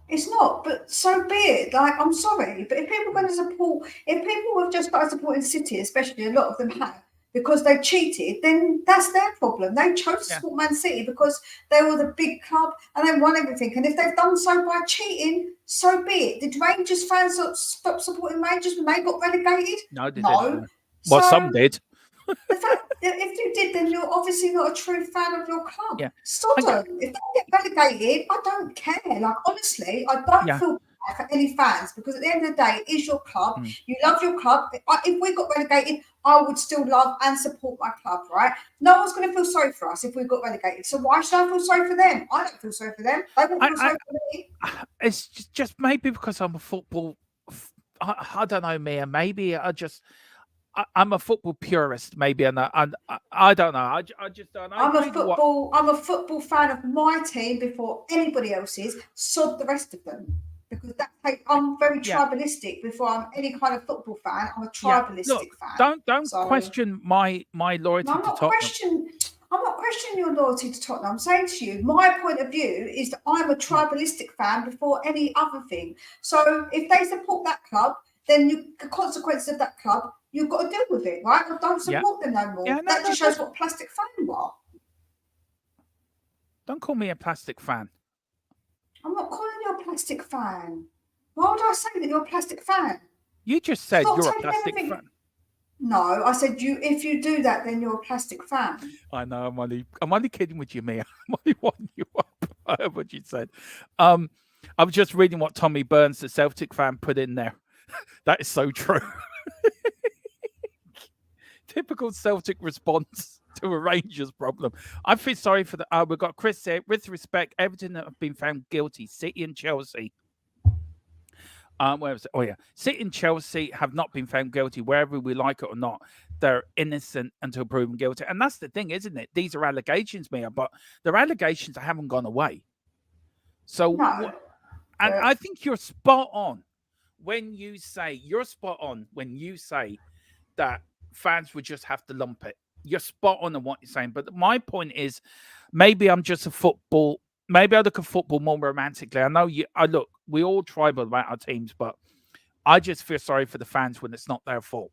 [SPEAKER 8] It's not, but so be it. Like, I'm sorry, but if people are going to support, if people have just started supporting City, especially a lot of them have, because they cheated, then that's their problem. They chose to support Man City because they were the big club and they won everything. And if they've done so by cheating, so be it. Did Rangers fans stop supporting Rangers when they got relegated?
[SPEAKER 7] No, they
[SPEAKER 8] no.
[SPEAKER 7] didn't. Well, some did.
[SPEAKER 8] The fact that if you did, then you're obviously not a true fan of your club.
[SPEAKER 7] Yeah.
[SPEAKER 8] Sod them. If they get relegated, I don't care. Like, honestly, I don't feel bad for any fans because at the end of the day, it is your club. You love your club. If we got relegated, I would still love and support my club, right? No one's going to feel sorry for us if we got relegated. So why should I feel sorry for them? I don't feel sorry for them. They won't feel sorry for me.
[SPEAKER 7] It's just maybe because I'm a football. I don't know, Mia. Maybe I'm a football purist, maybe, and I don't know. I just don't.
[SPEAKER 8] I'm a football fan of my team before anybody else's. Sod the rest of them, because I'm very tribalistic. Before I'm any kind of football fan, I'm a tribalistic fan.
[SPEAKER 7] Don't question my loyalty to Tottenham.
[SPEAKER 8] I'm not questioning your loyalty to Tottenham. I'm saying to you, my point of view is that I'm a tribalistic fan before any other thing. So if they support that club, then the consequences of that club, you've got to deal with it, right? Or don't support them no more. That just shows what a plastic fan you are.
[SPEAKER 7] Don't call me a plastic fan.
[SPEAKER 8] I'm not calling you a plastic fan. Why would I say that you're a plastic fan?
[SPEAKER 7] You just said you're a plastic fan.
[SPEAKER 8] No, I said if you do that, then you're a plastic fan.
[SPEAKER 7] I know. I'm only kidding with you, Mia. I'm only winding you up. I heard what you said. I was just reading what Tommy Burns, the Celtic fan, put in there. That is so true. Typical Celtic response to a Rangers problem. I feel sorry for we've got Chris here. With respect, Everton have been found guilty. City and Chelsea. Where was it? Oh yeah, City and Chelsea have not been found guilty. Wherever we like it or not, they're innocent until proven guilty. And that's the thing, isn't it? These are allegations, Mia, but they're allegations that haven't gone away. So, I think you're spot on when you say that fans would just have to lump it. You're spot on what you're saying. But my point is, maybe I'm just maybe I look at football more romantically. I know we all tribal about our teams, but I just feel sorry for the fans when it's not their fault.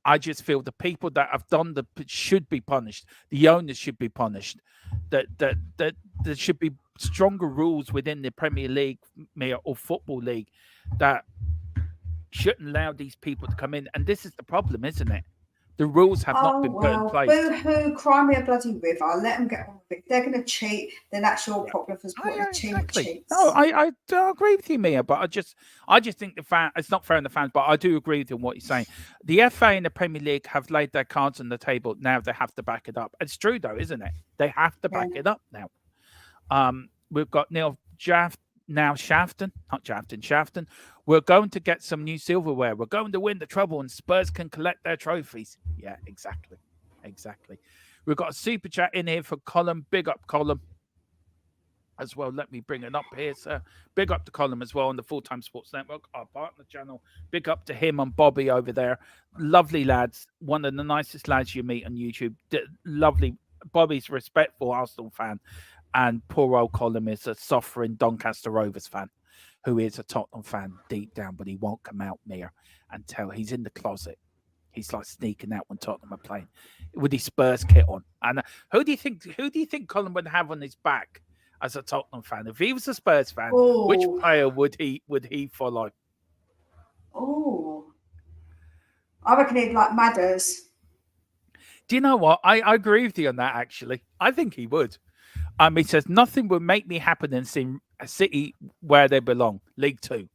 [SPEAKER 7] I just feel the people that have done should be punished. The owners should be punished. That there should be stronger rules within the Premier League or Football League that shouldn't allow these people to come in. And this is the problem, isn't it? The rules have not been put in place.
[SPEAKER 8] Boo-hoo, cry me a bloody river. I'll let them get on with it. If they're going to cheat, then that's your problem for supporting a team that cheats.
[SPEAKER 7] No, I agree with you, Mia, but I just think it's not fair on the fans, but I do agree with you on what you're saying. The FA and the Premier League have laid their cards on the table. Now they have to back it up. It's true, though, isn't it? They have to back it up now. We've got Neil Shafton. We're going to get some new silverware. We're going to win the treble and Spurs can collect their trophies. Yeah, exactly. We've got a super chat in here for Colin. Big up, Colin. As well, let me bring it up here, sir. Big up to Colin as well on the Full-Time Sports Network, our partner channel. Big up to him and Bobby over there. Lovely lads. One of the nicest lads you meet on YouTube. Lovely. Bobby's a respectful Arsenal fan. And poor old Colin is a suffering Doncaster Rovers fan who is a Tottenham fan deep down, but he won't come out, Mia, and tell. He's in the closet. He's like sneaking out when Tottenham are playing with his Spurs kit on. And who do you think Colin would have on his back as a Tottenham fan? If he was a Spurs fan, which player would he follow?
[SPEAKER 8] Oh, I reckon he'd like Madders.
[SPEAKER 7] Do you know what? I agree with you on that, actually. I think he would. He says, nothing would make me happy than seeing a City where they belong. League 2.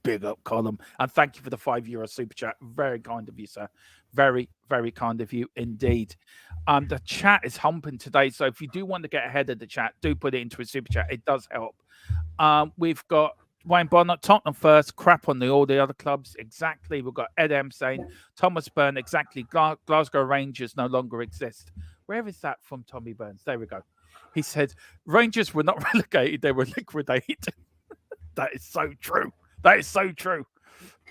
[SPEAKER 7] Big up, Colin. And thank you for the €5 super chat. Very kind of you, sir. Very, very kind of you indeed. The chat is humping today. So if you do want to get ahead of the chat, do put it into a super chat. It does help. We've got Wayne Bonner, Tottenham first, crap on all the other clubs. Exactly. We've got Ed M saying, Thomas Byrne, exactly. Glasgow Rangers no longer exist. Where is that from, Tommy Burns? There we go. He said, Rangers were not relegated, they were liquidated. That is so true.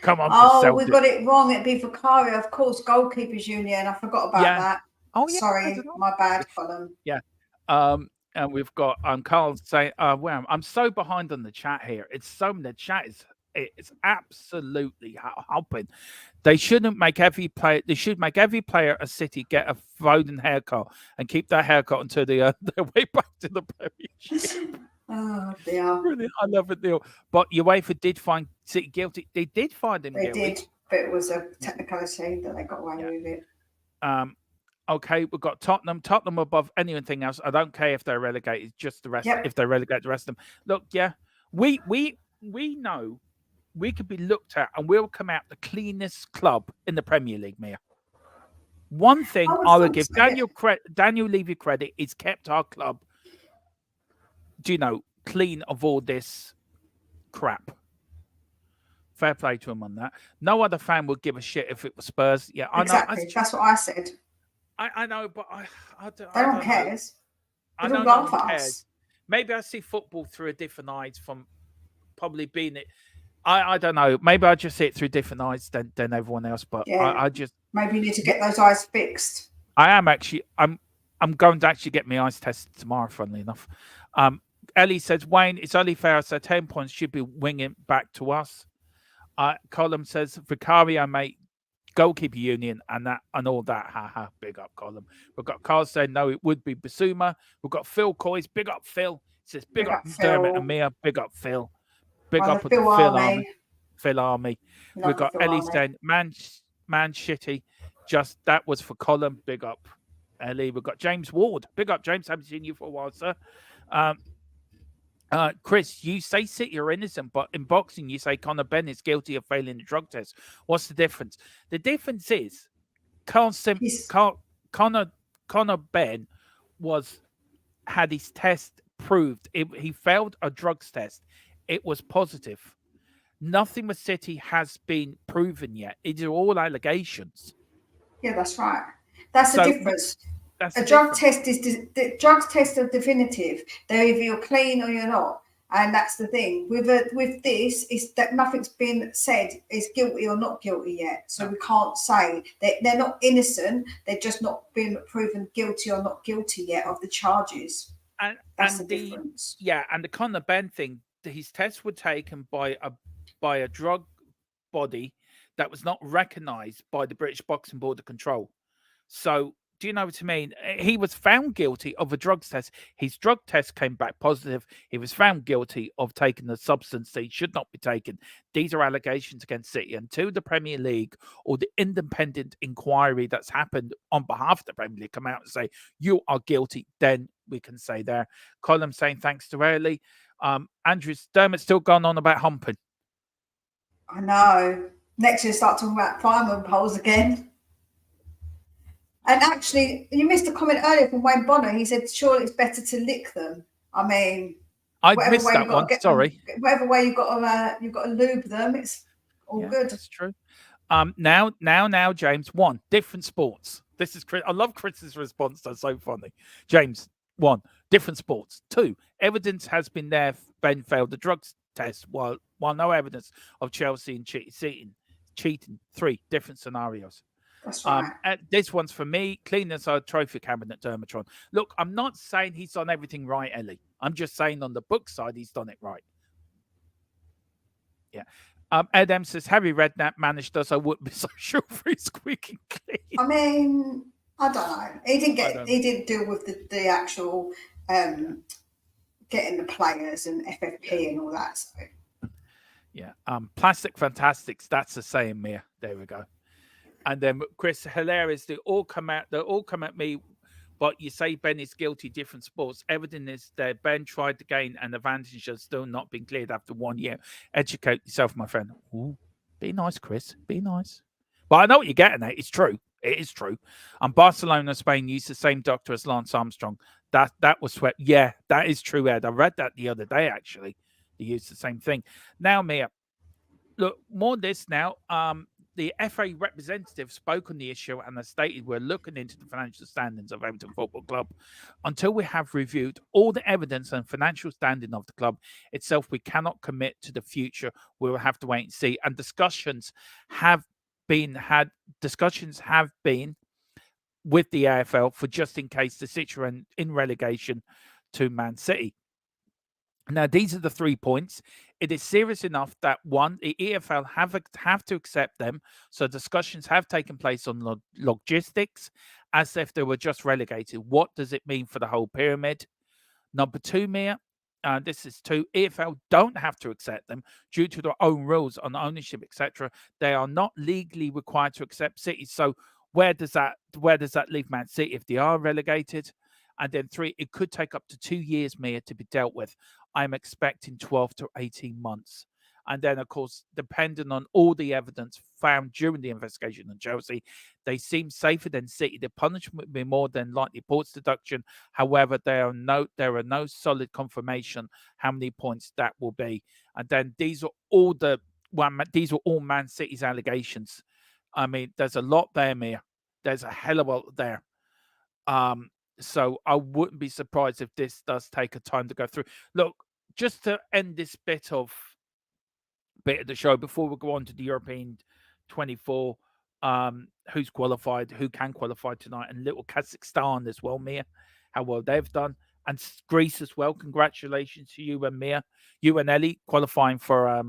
[SPEAKER 7] Come on.
[SPEAKER 8] We've got it wrong. It'd be Vicario, of course, Goalkeepers Union. I forgot about that. Oh, yeah. Sorry, my bad, Colin.
[SPEAKER 7] Yeah. And we've got Carl saying, wow, I'm so behind on the chat here. The chat is absolutely helping. They shouldn't make every player. They should make every player a City get a Foden haircut and keep that haircut until their way back to the Premiership.
[SPEAKER 8] Oh dear!
[SPEAKER 7] Brilliant. I love it, Neil. But UEFA did find City guilty. They did find him guilty.
[SPEAKER 8] They did, but it was a technicality that they got away with it.
[SPEAKER 7] Okay, we've got Tottenham. Tottenham above anything else. I don't care if they're relegated. Just the rest. If they relegate the rest of them. Look, we know. We could be looked at and we'll come out the cleanest club in the Premier League, Mia. One thing I will give Daniel Levy credit, he's kept our club, clean of all this crap. Fair play to him on that. No other fan would give a shit if it was Spurs. Yeah, I know.
[SPEAKER 8] Exactly. That's what I said.
[SPEAKER 7] I know, but I
[SPEAKER 8] No one
[SPEAKER 7] don't know.
[SPEAKER 8] cares.
[SPEAKER 7] I
[SPEAKER 8] They
[SPEAKER 7] know
[SPEAKER 8] don't
[SPEAKER 7] no
[SPEAKER 8] laugh
[SPEAKER 7] one
[SPEAKER 8] at
[SPEAKER 7] cares.
[SPEAKER 8] us.
[SPEAKER 7] Maybe I see football through a different eyes from probably being it. I don't know. Maybe I just see it through different eyes than everyone else. But
[SPEAKER 8] Yeah.
[SPEAKER 7] I just
[SPEAKER 8] Maybe you need to get those eyes fixed.
[SPEAKER 7] I am actually I'm going to actually get my eyes tested tomorrow. Funnily enough, Ellie says Wayne, it's only fair. So 10 points should be winging back to us. Colin says Vicario, mate, goalkeeper union and that and all that. Ha. Big up, Colin. We've got Carl saying no, it would be Basuma. We've got Phil Coys. Big up, Phil. He says big up Dermot
[SPEAKER 8] Phil.
[SPEAKER 7] and Mia. Big up, Phil. Big
[SPEAKER 8] Well,
[SPEAKER 7] up
[SPEAKER 8] the
[SPEAKER 7] the
[SPEAKER 8] Phil
[SPEAKER 7] Phil
[SPEAKER 8] Army.
[SPEAKER 7] Army. Phil Army.
[SPEAKER 8] Love
[SPEAKER 7] We've got
[SPEAKER 8] the Phil
[SPEAKER 7] Ellie
[SPEAKER 8] Army.
[SPEAKER 7] saying man shitty. Just that was for Colin. Big up, Ellie. We've got James Ward. Big up, James. Haven't seen you for a while, sir. Chris, you say City are innocent, but in boxing, you say Conor Benn is guilty of failing the drug test. What's the difference? The difference is Conor Benn had his test proved. He failed a drugs test. It was positive. Nothing with City has been proven yet. These are all allegations.
[SPEAKER 8] Yeah, that's right. That's the difference.
[SPEAKER 7] That's
[SPEAKER 8] A drug test is the drugs test are definitive. They're either you're clean or you're not, and that's the thing. With this, is that nothing's been said is guilty or not guilty yet. So we can't say that they're not innocent. They've just not been proven guilty or not guilty yet of the charges. That's the difference.
[SPEAKER 7] Yeah, and the Conor Benn thing, his tests were taken by a drug body that was not recognised by the British Boxing Board of Control. So, do you know what I mean? He was found guilty of a drugs test. His drug test came back positive. He was found guilty of taking a substance that he should not be taking. These are allegations against City. Until the Premier League or the independent inquiry that's happened on behalf of the Premier League come out and say, you are guilty, then we can say there. Colin saying thanks to Early. Andrew Dermot's still gone on about humping.
[SPEAKER 8] I know. Next year, start talking about fireman poles again. And actually, you missed a comment earlier from Wayne Bonner. He said, surely it's better to lick them. I mean,
[SPEAKER 7] I missed that one. Sorry.
[SPEAKER 8] Whatever way you've got to lube them, it's all good.
[SPEAKER 7] That's true. Now, James, one, different sports. This is Chris. I love Chris's response. That's so funny. James, one, different sports. Two, evidence has been there. Ben failed the drugs test while no evidence of Chelsea and cheating. Three, different scenarios.
[SPEAKER 8] That's right.
[SPEAKER 7] This one's for me. Clean as a trophy cabinet, Dermatron. Look, I'm not saying he's done everything right, Ellie. I'm just saying on the book side, he's done it right. Yeah. Ed M says, Harry Redknapp managed us. I wouldn't be so sure for his squeaking clean.
[SPEAKER 8] I mean, I don't know. He didn't deal with the actual getting the players and FFP and all that. So.
[SPEAKER 7] Yeah. Plastic Fantastics. That's the saying, Mia. There we go. And then Chris, hilarious. They all come at me, but you say Ben is guilty, different sports. Evidence is that Ben tried to gain an advantage has still not been cleared after 1 year. Educate yourself, my friend. Ooh, be nice, Chris. Be nice. But I know what you're getting at. It's true. It is true. And Barcelona, Spain used the same doctor as Lance Armstrong. That was swept. Yeah, that is true, Ed. I read that the other day, actually. They used the same thing. Now, Mia, look, more on this now. The FA representative spoke on the issue and has stated we're looking into the financial standings of Everton Football Club. Until we have reviewed all the evidence and financial standing of the club itself, we cannot commit to the future. We will have to wait and see. And discussions have been with the AFL for just in case the City are in relegation to Man City. Now, these are the 3 points. It is serious enough that, one, the EFL have to accept them. So discussions have taken place on logistics as if they were just relegated. What does it mean for the whole pyramid? Number two, Mia, this is two, EFL don't have to accept them due to their own rules on ownership, etc. They are not legally required to accept City. So where does that leave Man City if they are relegated? And then three, it could take up to 2 years, Mia, to be dealt with. I'm expecting 12 to 18 months. And then, of course, depending on all the evidence found during the investigation on Chelsea, they seem safer than City. The punishment would be more than likely points deduction. However, there are no solid confirmation how many points that will be. And then these are all the these were all Man City's allegations. I mean, there's a lot there, Mia. There's a hell of a lot there. So I wouldn't be surprised if this does take a time to go through. Look, just to end this bit of the show before we go on to the European 24, who's qualified, who can qualify tonight, and little Kazakhstan as well, Mia, how well they've done, and Greece as well. Congratulations to you and Mia, you and Ellie qualifying for a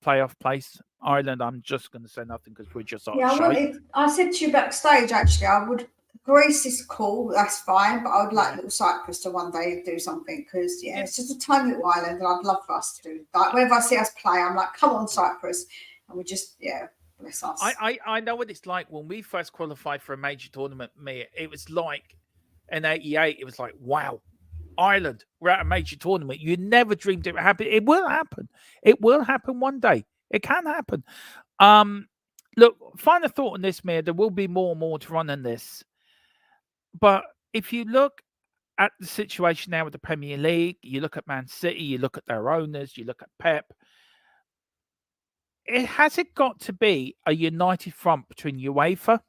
[SPEAKER 7] playoff place. Ireland, I'm just going to say nothing because we're just
[SPEAKER 8] I said to you backstage, actually, I would. Greece is cool, that's fine, but I would like little Cyprus to one day do something because, it's just a tiny little island and I'd love for us to do. Like, whenever I see us play, I'm like, come on, Cyprus. And we just, bless us.
[SPEAKER 7] I know what it's like when we first qualified for a major tournament, Mia. It was like in '88, it was like, wow, Ireland, we're at a major tournament. You never dreamed it would happen. It will happen. It will happen one day. It can happen. Look, final thought on this, Mia. There will be more and more to run on this. But if you look at the situation now with the Premier League, you look at Man City, you look at their owners, you look at Pep, has it got to be a united front between UEFA,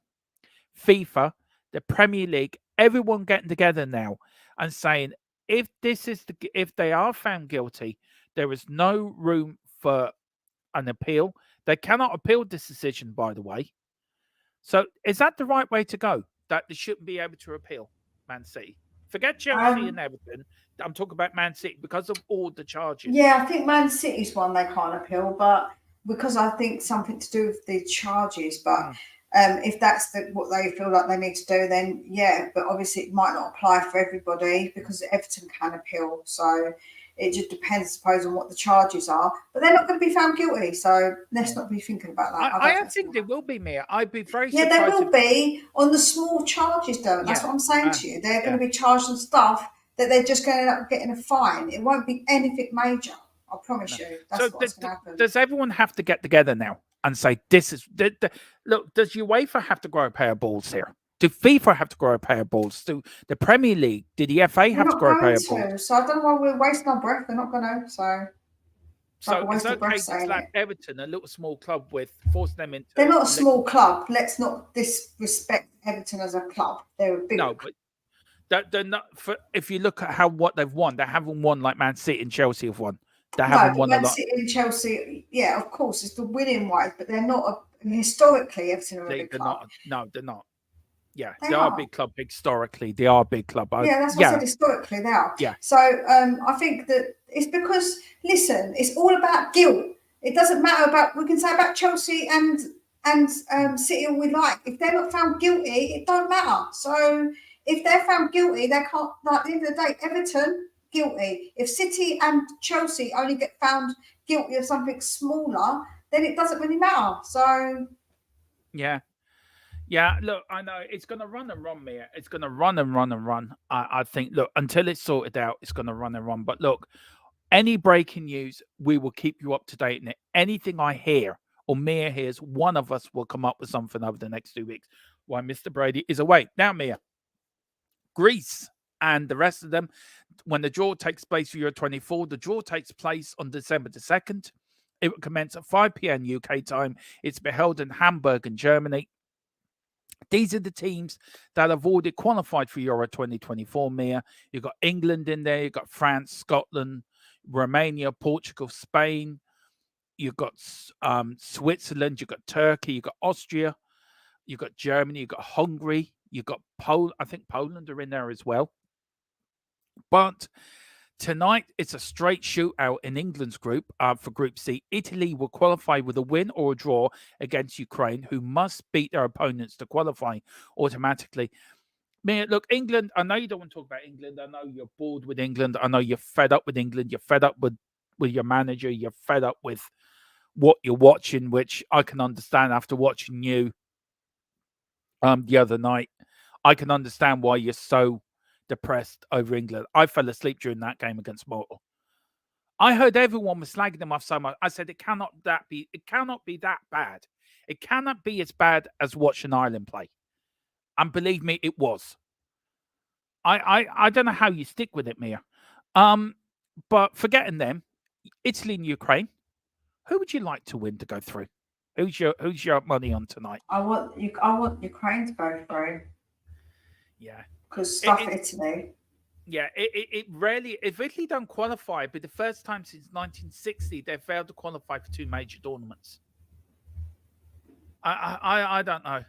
[SPEAKER 7] FIFA, the Premier League, everyone getting together now and saying, if they are found guilty, there is no room for an appeal. They cannot appeal this decision, by the way. So is that the right way to go? That they shouldn't be able to appeal Man City. Forget Chelsea and Everton. I'm talking about Man City because of all the charges.
[SPEAKER 8] Yeah, I think Man City's one they can't appeal, but because I think something to do with the charges. But if that's what they feel like they need to do, then but obviously it might not apply for everybody because Everton can appeal. So it just depends, I suppose, on what the charges are. But they're not going to be found guilty, so let's not be thinking about that.
[SPEAKER 7] I think they will be, Mia. I'd be very surprised.
[SPEAKER 8] Yeah, they will be on the small charges, though. That's what I'm saying to you. They're going to be charged on stuff that they're just going to end up getting a fine. It won't be anything major. I promise you. That's what's going to happen.
[SPEAKER 7] Does everyone have to get together now and say, this is... Look, does UEFA have to grow a pair of balls here? Do FIFA have to grow a pair of balls? Do the Premier League? Did the FA have to grow a pair of balls?
[SPEAKER 8] So I don't know why we're wasting our breath. They're not going to.
[SPEAKER 7] So it's okay to slap Everton, a little small club, with force them into...
[SPEAKER 8] They're not a small club. Let's not disrespect Everton as a club. They're a big...
[SPEAKER 7] No, but they're not... if you look at what they've won, they haven't won like Man City and Chelsea have won. They haven't won a lot.
[SPEAKER 8] Man City and Chelsea, of course, it's the winning ways, but they're not... historically, Everton are a big club.
[SPEAKER 7] They're not. Yeah, they are a big club historically. They are a big club.
[SPEAKER 8] That's what I said, historically they are.
[SPEAKER 7] Yeah.
[SPEAKER 8] So I think that it's because, listen, it's all about guilt. It doesn't matter we can say about Chelsea and City all we like. If they're not found guilty, it don't matter. So if they're found guilty, they can't, like, at the end of the day, Everton, guilty. If City and Chelsea only get found guilty of something smaller, then it doesn't really matter. So...
[SPEAKER 7] Yeah, look, I know it's going to run and run, Mia. It's going to run and run and run. I think, look, until it's sorted out, it's going to run and run. But look, any breaking news, we will keep you up to date in it. Anything I hear or Mia hears, one of us will come up with something over the next 2 weeks while Mr. Brady is away. Now, Mia, Greece and the rest of them, when the draw takes place for Euro 24, the draw takes place on December the 2nd. It will commence at 5 p.m. UK time. It's be held in Hamburg in Germany. These are the teams that have already qualified for Euro 2024, Mia. You've got England in there. You've got France, Scotland, Romania, Portugal, Spain. You've got Switzerland. You've got Turkey. You've got Austria. You've got Germany. You've got Hungary. You've got Poland. I think Poland are in there as well. But tonight, it's a straight shootout in England's group for Group C. Italy will qualify with a win or a draw against Ukraine, who must beat their opponents to qualify automatically. Mia, look, England, I know you don't want to talk about England. I know you're bored with England. I know you're fed up with England. You're fed up with your manager. You're fed up with what you're watching, which I can understand after watching you the other night. I can understand why you're so depressed over England. I fell asleep during that game against Malta. I heard everyone was slagging them off so much. I said it cannot be that bad. It cannot be as bad as watching Ireland play. And believe me, it was. I don't know how you stick with it, Mia. But forgetting them, Italy and Ukraine Who would you like to win to go through? Who's your money on tonight?
[SPEAKER 8] I want Ukraine to go through
[SPEAKER 7] Yeah.
[SPEAKER 8] because stuff Italy.
[SPEAKER 7] Yeah, it rarely, if Italy don't qualify, but the first time since 1960 they failed to qualify for 2 major tournaments. I don't know.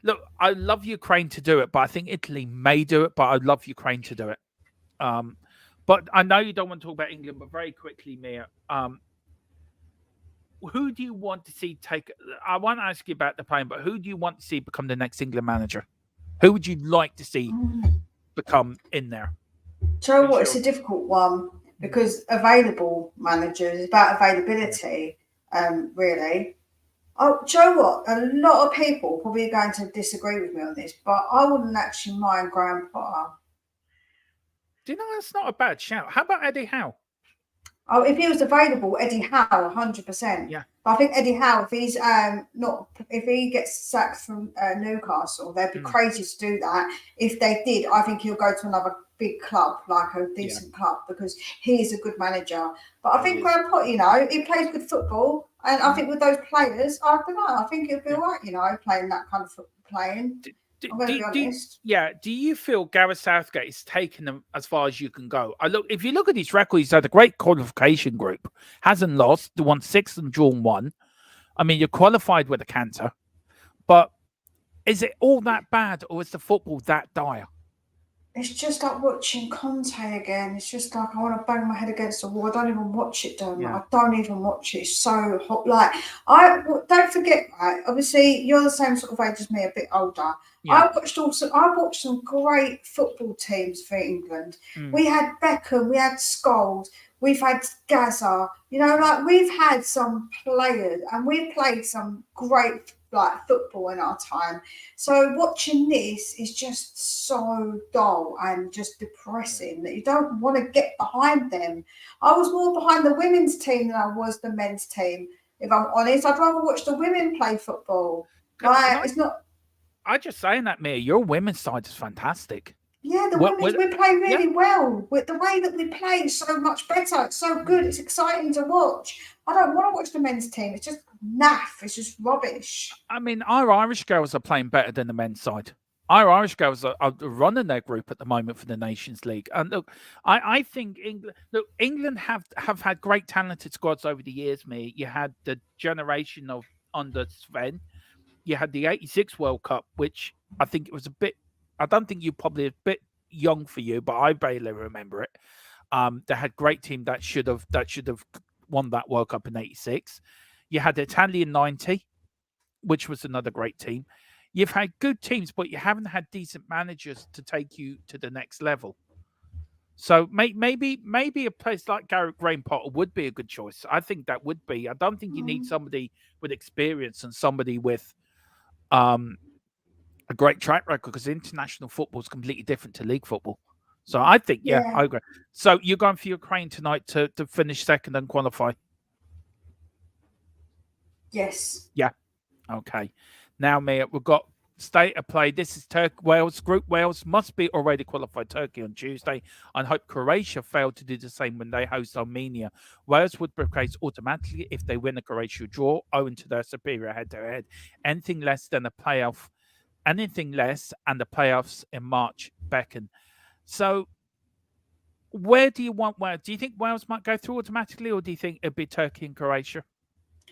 [SPEAKER 7] Look, I love Ukraine to do it, but I think Italy may do it. But I'd love Ukraine to do it. But I know you don't want to talk about England, but very quickly, Mia. Who do you want to see take? I want to ask you about the plane, but who do you want to see become the next England manager? Who would you like to see become in there?
[SPEAKER 8] Do you know what? It's a difficult one because available managers is about availability, really. Oh, do you know what? A lot of people probably are going to disagree with me on this, but I wouldn't actually mind Graham Potter.
[SPEAKER 7] Do you know that's not a bad shout? How about Eddie Howe?
[SPEAKER 8] Oh, if he was available, Eddie Howe, 100%.
[SPEAKER 7] Yeah.
[SPEAKER 8] But I think Eddie Howe, if he gets sacked from Newcastle, they'd be crazy to do that. If they did, I think he'll go to another big club, like a decent club, because he is a good manager. But I think Graham Potter, he plays good football, and I think with those players, I don't know. I think he'll be all right, playing that kind of football. I'm going to be honest.
[SPEAKER 7] Do you feel Gareth Southgate is taking them as far as you can go? If you look at his record, he's had a great qualification group, hasn't lost, won 6 and drawn 1. I mean, you're qualified with a canter, but is it all that bad, or is the football that dire?
[SPEAKER 8] It's just like watching Conte again. It's just like I want to bang my head against the wall. I don't even watch it, I don't even watch it. It's so hot. Like, don't forget, right? Obviously, you're the same sort of age as me, a bit older. Yeah. I watched some great football teams for England. We had Beckham, we had Scholes, we've had Gaza. We've had some players, and we've played some great football in our time. So watching this is just so dull and just depressing that you don't want to get behind them. I was more behind the women's team than I was the men's team. If I'm honest, I'd rather watch the women play football. It's not. I'm
[SPEAKER 7] just saying that, Mia. Your women's side is fantastic.
[SPEAKER 8] Yeah, we play really well. With the way that we play is so much better. It's so good. It's exciting to watch. I don't want to watch the men's team. It's just naff. It's just rubbish.
[SPEAKER 7] I mean, our Irish girls are playing better than the men's side. Our Irish girls are running their group at the moment for the Nations League. And look, I think England have had great talented squads over the years, Mia. You had the generation of under Sven. You had the 86 World Cup, which I think it was a bit. I don't think you probably a bit young for you, but I barely remember it. They had great team that should have won that World Cup in '86. You had the Italian '90, which was another great team. You've had good teams, but you haven't had decent managers to take you to the next level. So maybe a place like Graham Potter would be a good choice. I think that would be. I don't think you need somebody with experience and somebody with a great track record, because international football is completely different to league football. So I think, I agree. So you're going for Ukraine tonight to finish second and qualify?
[SPEAKER 8] Yes.
[SPEAKER 7] Yeah. Okay. Now, Mia, we've got state of play. This is Wales. Group Wales must be already qualified Turkey on Tuesday, and hope Croatia failed to do the same when they host Armenia. Wales would progress automatically if they win a Croatia draw, owing to their superior head-to-head. Anything less and the playoffs in March beckon. So where do you want Wales? Do you think Wales might go through automatically, or do you think it'd be Turkey and Croatia?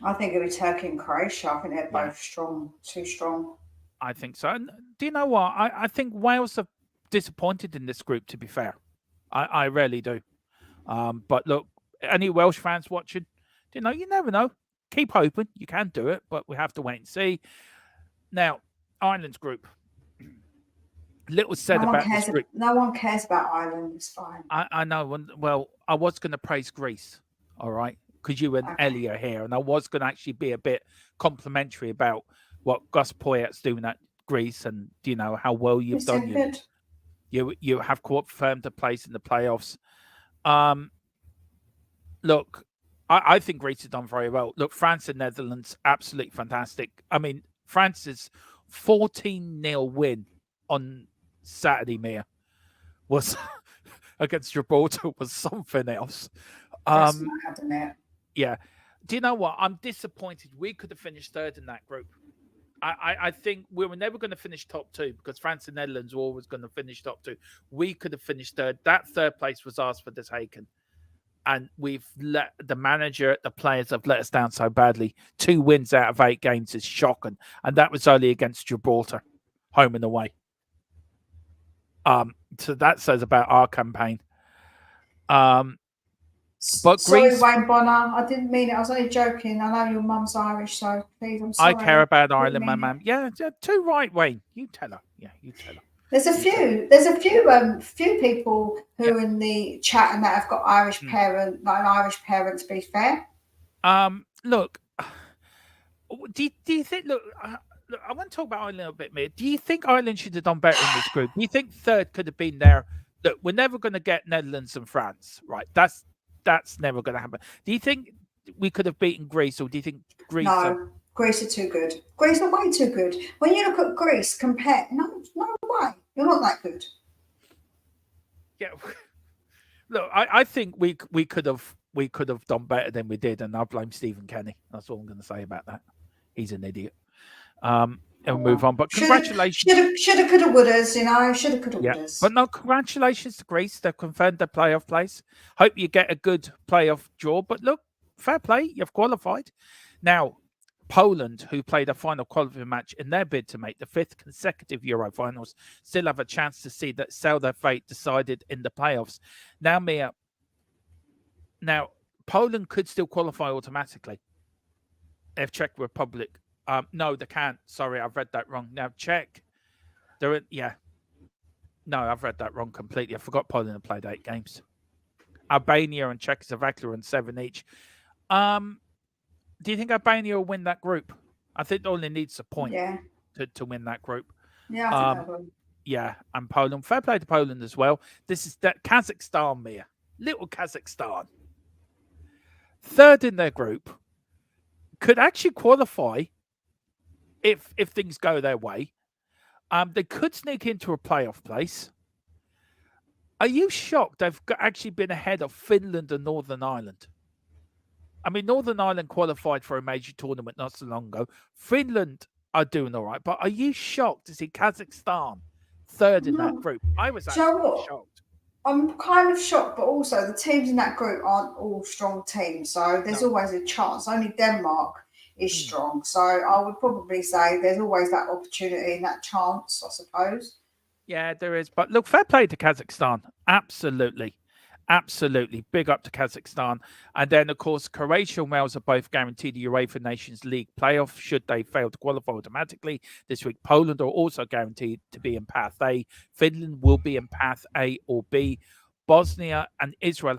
[SPEAKER 8] I think it'd be Turkey and Croatia. I think they're both strong, too strong.
[SPEAKER 7] I think so. And do you know what? I think Wales are disappointed in this group, to be fair. I really do. But look, any Welsh fans watching, you never know. Keep hoping. You can do it, but we have to wait and see. Now, Ireland's group. Little said about this group.
[SPEAKER 8] No one cares about Ireland. It's fine.
[SPEAKER 7] I know. Well, I was going to praise Greece, all right, because you and Ellie are here, and I was going to actually be a bit complimentary about what Gus Poyet's doing at Greece, and how well you've done. You have confirmed a place in the playoffs. Look, I think Greece has done very well. Look, France and Netherlands, absolutely fantastic. I mean, France's 14-0 win on Saturday, Mia, was against Gibraltar was something else. Yeah. do you know what? I'm disappointed. We could have finished third in that group. I think we were never going to finish top two because France and Netherlands were always going to finish top two. We could have finished third. That third place was ours for the taken. And we've let the manager, the players have let us down so badly. 2 wins out of 8 games is shocking. And that was only against Gibraltar, home and away. So that says about our campaign. But
[SPEAKER 8] sorry,
[SPEAKER 7] Greece,
[SPEAKER 8] Wayne Bonner. I didn't mean it. I was only joking. I know your mum's Irish, so please, I'm sorry.
[SPEAKER 7] I care about
[SPEAKER 8] Didn't
[SPEAKER 7] Ireland, my
[SPEAKER 8] mean it.
[SPEAKER 7] man. Yeah, too right, Wayne. You tell her. Yeah, you tell her.
[SPEAKER 8] There's a few people who in the chat and that have got Irish parent, like an Irish parent. To be fair,
[SPEAKER 7] Look, do you think? Look, I want to talk about Ireland a bit more. Do you think Ireland should have done better in this group? Do you think third could have been there? Look, we're never going to get Netherlands and France, right? That's never going to happen. Do you think we could have beaten Greece, or do you think Greece?
[SPEAKER 8] No, Greece are too good. Greece are way too good. When you look at Greece, compare, no way, you're not that good.
[SPEAKER 7] Yeah. Look, I think we could have done better than we did, and I blame Stephen Kenny. That's all I'm going to say about that. He's an idiot. And we'll move on. But congratulations.
[SPEAKER 8] Shoulda, coulda, wouldas, you know. Shoulda, coulda,
[SPEAKER 7] Yeah.
[SPEAKER 8] wouldas.
[SPEAKER 7] But no, congratulations to Greece. They've confirmed their playoff place. Hope you get a good playoff draw. But look, fair play. You've qualified. Now, Poland, who played a final qualifying match in their bid to make the 5th consecutive Euro finals, still have a chance to see that sell their fate decided in the playoffs. Now, Mia, Poland could still qualify automatically if Czech Republic. No, they can't. Sorry, I've read that wrong. Now, Czech, no, I've read that wrong completely. I forgot Poland had played 8 games. Albania and Czechoslovakia on 7 each. Do you think Albania will win that group? I think they only needs a point to win that group.
[SPEAKER 8] Yeah, I think they will.
[SPEAKER 7] Yeah, and Poland. Fair play to Poland as well. This is that Kazakhstan, Mia. Little Kazakhstan. Third in their group. Could actually qualify if things go their way. They could sneak into a playoff place. Are you shocked they've actually been ahead of Finland and Northern Ireland? I mean, Northern Ireland qualified for a major tournament not so long ago. Finland are doing all right. But are you shocked to see Kazakhstan third in that group? I was actually shocked.
[SPEAKER 8] I'm kind of shocked, but also the teams in that group aren't all strong teams. So there's always a chance. Only Denmark is strong. So I would probably say there's always that opportunity and that chance, I suppose.
[SPEAKER 7] Yeah, there is. But look, fair play to Kazakhstan. Absolutely. Absolutely. Big up to Kazakhstan. And then, of course, Croatia and Wales are both guaranteed the UEFA Nations League playoff should they fail to qualify automatically. This week, Poland are also guaranteed to be in Path A. Finland will be in Path A or B. Bosnia and Israel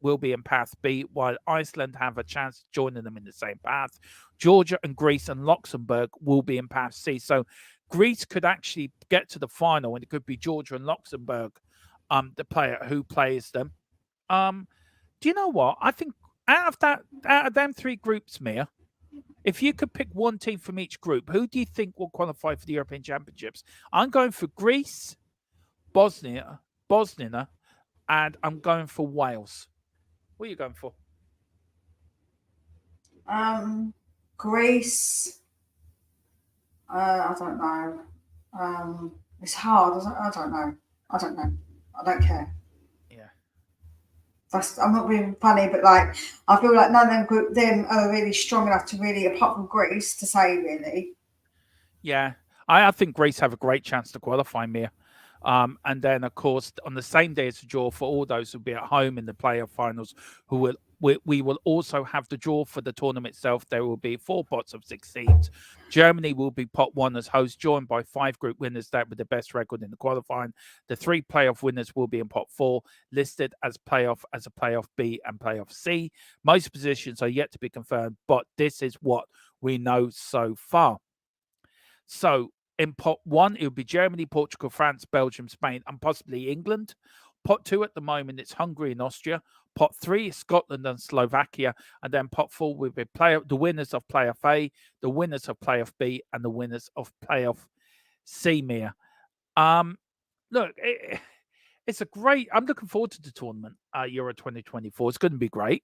[SPEAKER 7] will be in Path B, while Iceland have a chance of joining them in the same path. Georgia and Greece and Luxembourg will be in Path C. So Greece could actually get to the final, and it could be Georgia and Luxembourg, the player who plays them. Do you know what? I think out of them 3 groups, Mia, if you could pick one team from each group, who do you think will qualify for the European Championships? I'm going for Greece, Bosnia, and I'm going for Wales. What are you going for?
[SPEAKER 8] Greece. I don't know. It's hard. I don't know. I don't care.
[SPEAKER 7] Yeah.
[SPEAKER 8] I'm not being funny, but like I feel like none of them are really strong enough to really, apart from Greece, to say really.
[SPEAKER 7] Yeah, I think Greece have a great chance to qualify, Mia. And then, of course, on the same day as the draw for all those who'll be at home in the playoff finals, we will also have the draw for the tournament itself. There will be 4 pots of 6 seeds. Germany will be pot 1 as host, joined by 5 group winners that with the best record in the qualifying. The 3 playoff winners will be in pot 4, listed as a playoff B and playoff C. Most positions are yet to be confirmed, but this is what we know so far. So in pot 1, it will be Germany, Portugal, France, Belgium, Spain, and possibly England. Pot 2 at the moment, it's Hungary and Austria. Pot 3 is Scotland and Slovakia. And then pot 4 will be the winners of playoff A, the winners of playoff B, and the winners of playoff C, Mia. Look, it's a great... I'm looking forward to the tournament, Euro 2024. It's going to be great.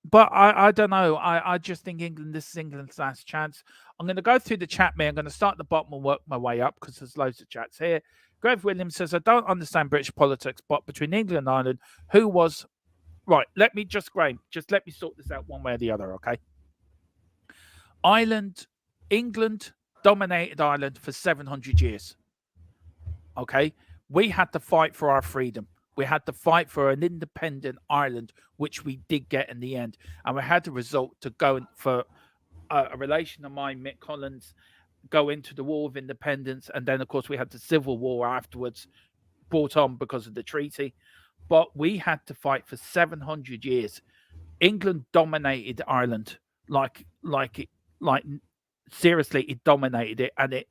[SPEAKER 7] but I don't know. I just think England. This is England's last chance. I'm going to go through the chat, me. I'm going to start at the bottom and work my way up because there's loads of chats here. Greg Williams says, I don't understand British politics, but between England and Ireland, who was right? Let me just, Graham, just let me sort this out one way or the other, okay? England dominated Ireland for 700 years. Okay, we had to fight for our freedom. We had to fight for an independent Ireland, which we did get in the end. And we had the result to go for a relation of mine, Mick Collins, go into the War of Independence. And then, of course, we had the Civil War afterwards, brought on because of the treaty. But we had to fight for 700 years. England dominated Ireland seriously, it dominated it. And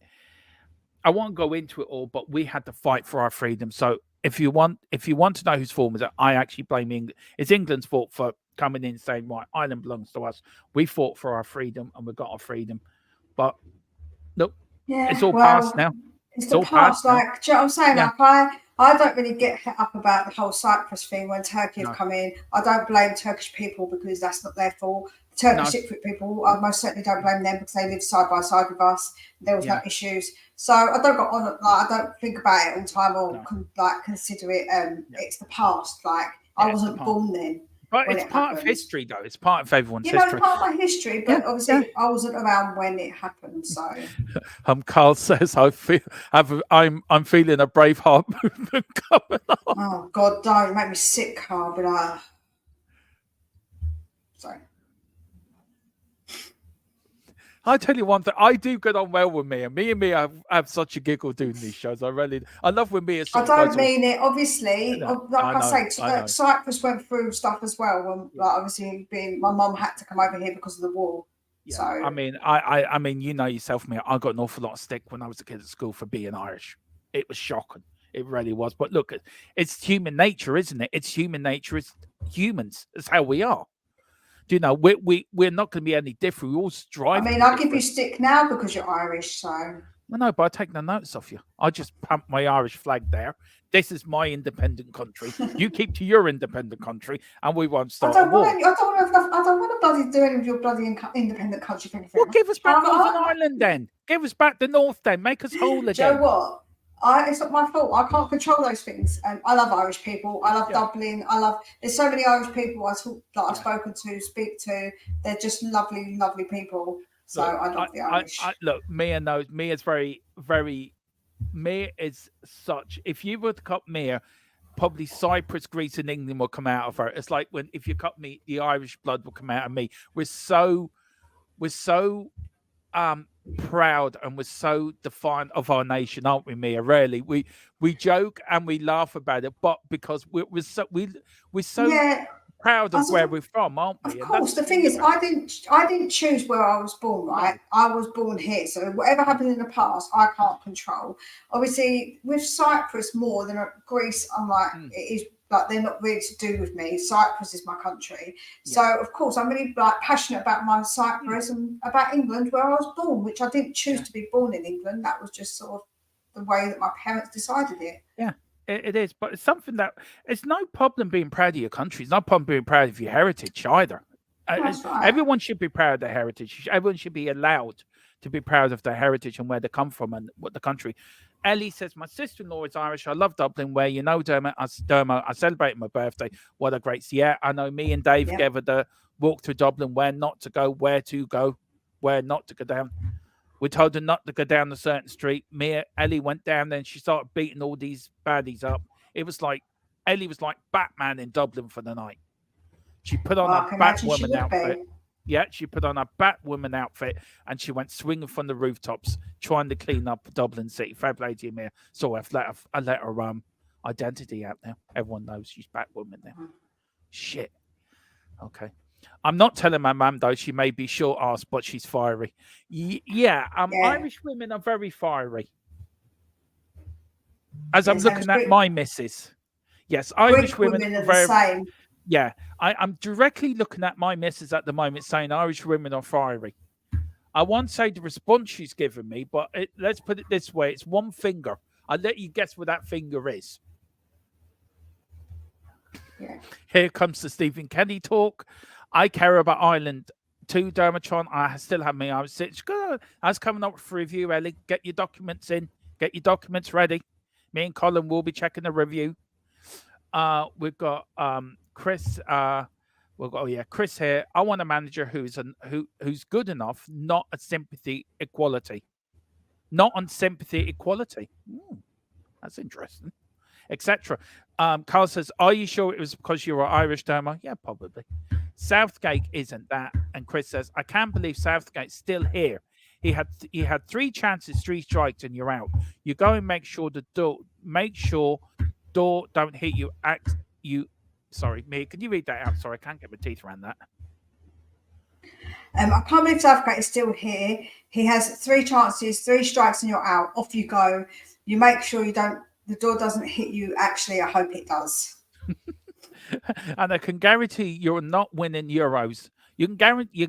[SPEAKER 7] I won't go into it all, but we had to fight for our freedom. So if you want to know whose fault is it, I actually blame England. It's England's fault for coming in saying, right, Ireland belongs to us. We fought for our freedom and we got our freedom. But look, it's all past now.
[SPEAKER 8] It's the past. Like, do you know what I'm saying?
[SPEAKER 7] Yeah.
[SPEAKER 8] Like, I don't really get hit up about the whole Cyprus thing when Turkey have come in. I don't blame Turkish people because that's not their fault. Turkish Cypriot people, I most certainly don't blame them because they live side by side with us. There was no issues. So I don't go on. Like, I don't think about it all the time or consider it. It's the past. Like, I wasn't born then.
[SPEAKER 7] But it's part of history, though. It's part of everyone's
[SPEAKER 8] history.
[SPEAKER 7] It's
[SPEAKER 8] part of my history, but obviously I wasn't around when it happened. So,
[SPEAKER 7] Carl says, I'm feeling a Braveheart movement coming on.
[SPEAKER 8] Oh God, don't make me sick, Carl. But sorry.
[SPEAKER 7] I tell you one thing, I do get on well with Mia. Me and Mia have such a giggle doing these shows. I love when Mia.
[SPEAKER 8] I don't mean it, obviously. Cyprus went through stuff as well. When, obviously, my mum had to come over here because of the war.
[SPEAKER 7] Yeah.
[SPEAKER 8] So
[SPEAKER 7] I mean, you know yourself, Mia. I got an awful lot of stick when I was a kid at school for being Irish. It was shocking. It really was. But look, it's human nature, isn't it? It's human nature. It's humans. It's how we are. You know, we're not going to be any different. We all strive.
[SPEAKER 8] I mean, I'll give you stick now because you're Irish, so.
[SPEAKER 7] Well, no, but I take no notice off you. I just pump my Irish flag there. This is my independent country. You keep to your independent country, and we won't start a war.
[SPEAKER 8] I don't want to bloody do any of your bloody independent country thing.
[SPEAKER 7] Well, give us back Northern Ireland then. Give us back the North then. Make us whole again.
[SPEAKER 8] Do you know what? It's not my fault. I can't control those things. And I love Irish people. I love Dublin. There's so many Irish people I've spoken to, speak to. They're just lovely, lovely people. So I love the Irish.
[SPEAKER 7] Look, Mia knows. Mia's very, very. Mia is such. If you were to cut Mia, probably Cyprus, Greece, and England will come out of her. It's like if you cut me, the Irish blood will come out of me. We're so proud and we're so defiant of our nation, aren't we, Mia? Really, we joke and we laugh about it, but because we're so proud of where we're from, aren't we?
[SPEAKER 8] Of course, the thing is, I didn't choose where I was born, right? I was born here, so whatever happened in the past, I can't control. Obviously, with Cyprus more than Greece, I'm like, it is. Like, they're not really to do with me. Cyprus is my country. So, of course, I'm really passionate about my Cyprus and about England, where I was born, which I didn't choose to be born in England. That was just sort of the way that my parents decided it.
[SPEAKER 7] Yeah, it is. But it's something that it's no problem being proud of your country. It's no problem being proud of your heritage either.
[SPEAKER 8] That's right.
[SPEAKER 7] Everyone should be proud of their heritage. Everyone should be allowed to be proud of their heritage and where they come from and what the country. Ellie says, my sister-in-law is Irish. I love Dublin, where, you know, Dermot, I celebrated my birthday. What a great... Yeah, I know me and Dave together the walk through Dublin, where not to go, where to go, where not to go down. We told her not to go down a certain street. Ellie went down there and she started beating all these baddies up. It was like... Ellie was like Batman in Dublin for the night. She put on a Batwoman outfit. Yeah, she put on a Batwoman outfit and she went swinging from the rooftops, trying to clean up Dublin City. Fair play to you, Mia. So I've let her identity out now. Everyone knows she's Batwoman now. Shit. Okay. I'm not telling my mum, though. She may be short-arsed, but she's fiery. Irish women are very fiery. As I'm looking at my missus. Yes, Irish women are very...
[SPEAKER 8] the same.
[SPEAKER 7] Yeah, I'm directly looking at my missus at the moment saying Irish women are fiery. I won't say the response she's given me, but let's put it this way. It's one finger. I'll let you guess where that finger is.
[SPEAKER 8] Yeah.
[SPEAKER 7] Here comes the Stephen Kenny talk. I care about Ireland too, Dermatron. I still have me. I was coming up for review, Ellie. Get your documents in. Get your documents ready. Me and Colin will be checking the review. We've got Chris. Chris here. I want a manager who's good enough, not a sympathy equality. Not on sympathy equality. That's interesting. Etc. Carl says, "Are you sure it was because you were Irish, Derma?" Yeah, probably. Southgate isn't that. And Chris says, "I can't believe Southgate's still here. He had 3 chances, 3 strikes, and you're out. You go and make sure door don't hit you. Sorry, Mia, can you read that out? Sorry, I can't get my teeth around that.
[SPEAKER 8] I can't believe Southgate is still here. He has 3 chances, 3 strikes, and you're out. Off you go. You make sure the door doesn't hit you. Actually, I hope it does."
[SPEAKER 7] And I can guarantee you're not winning Euros. You can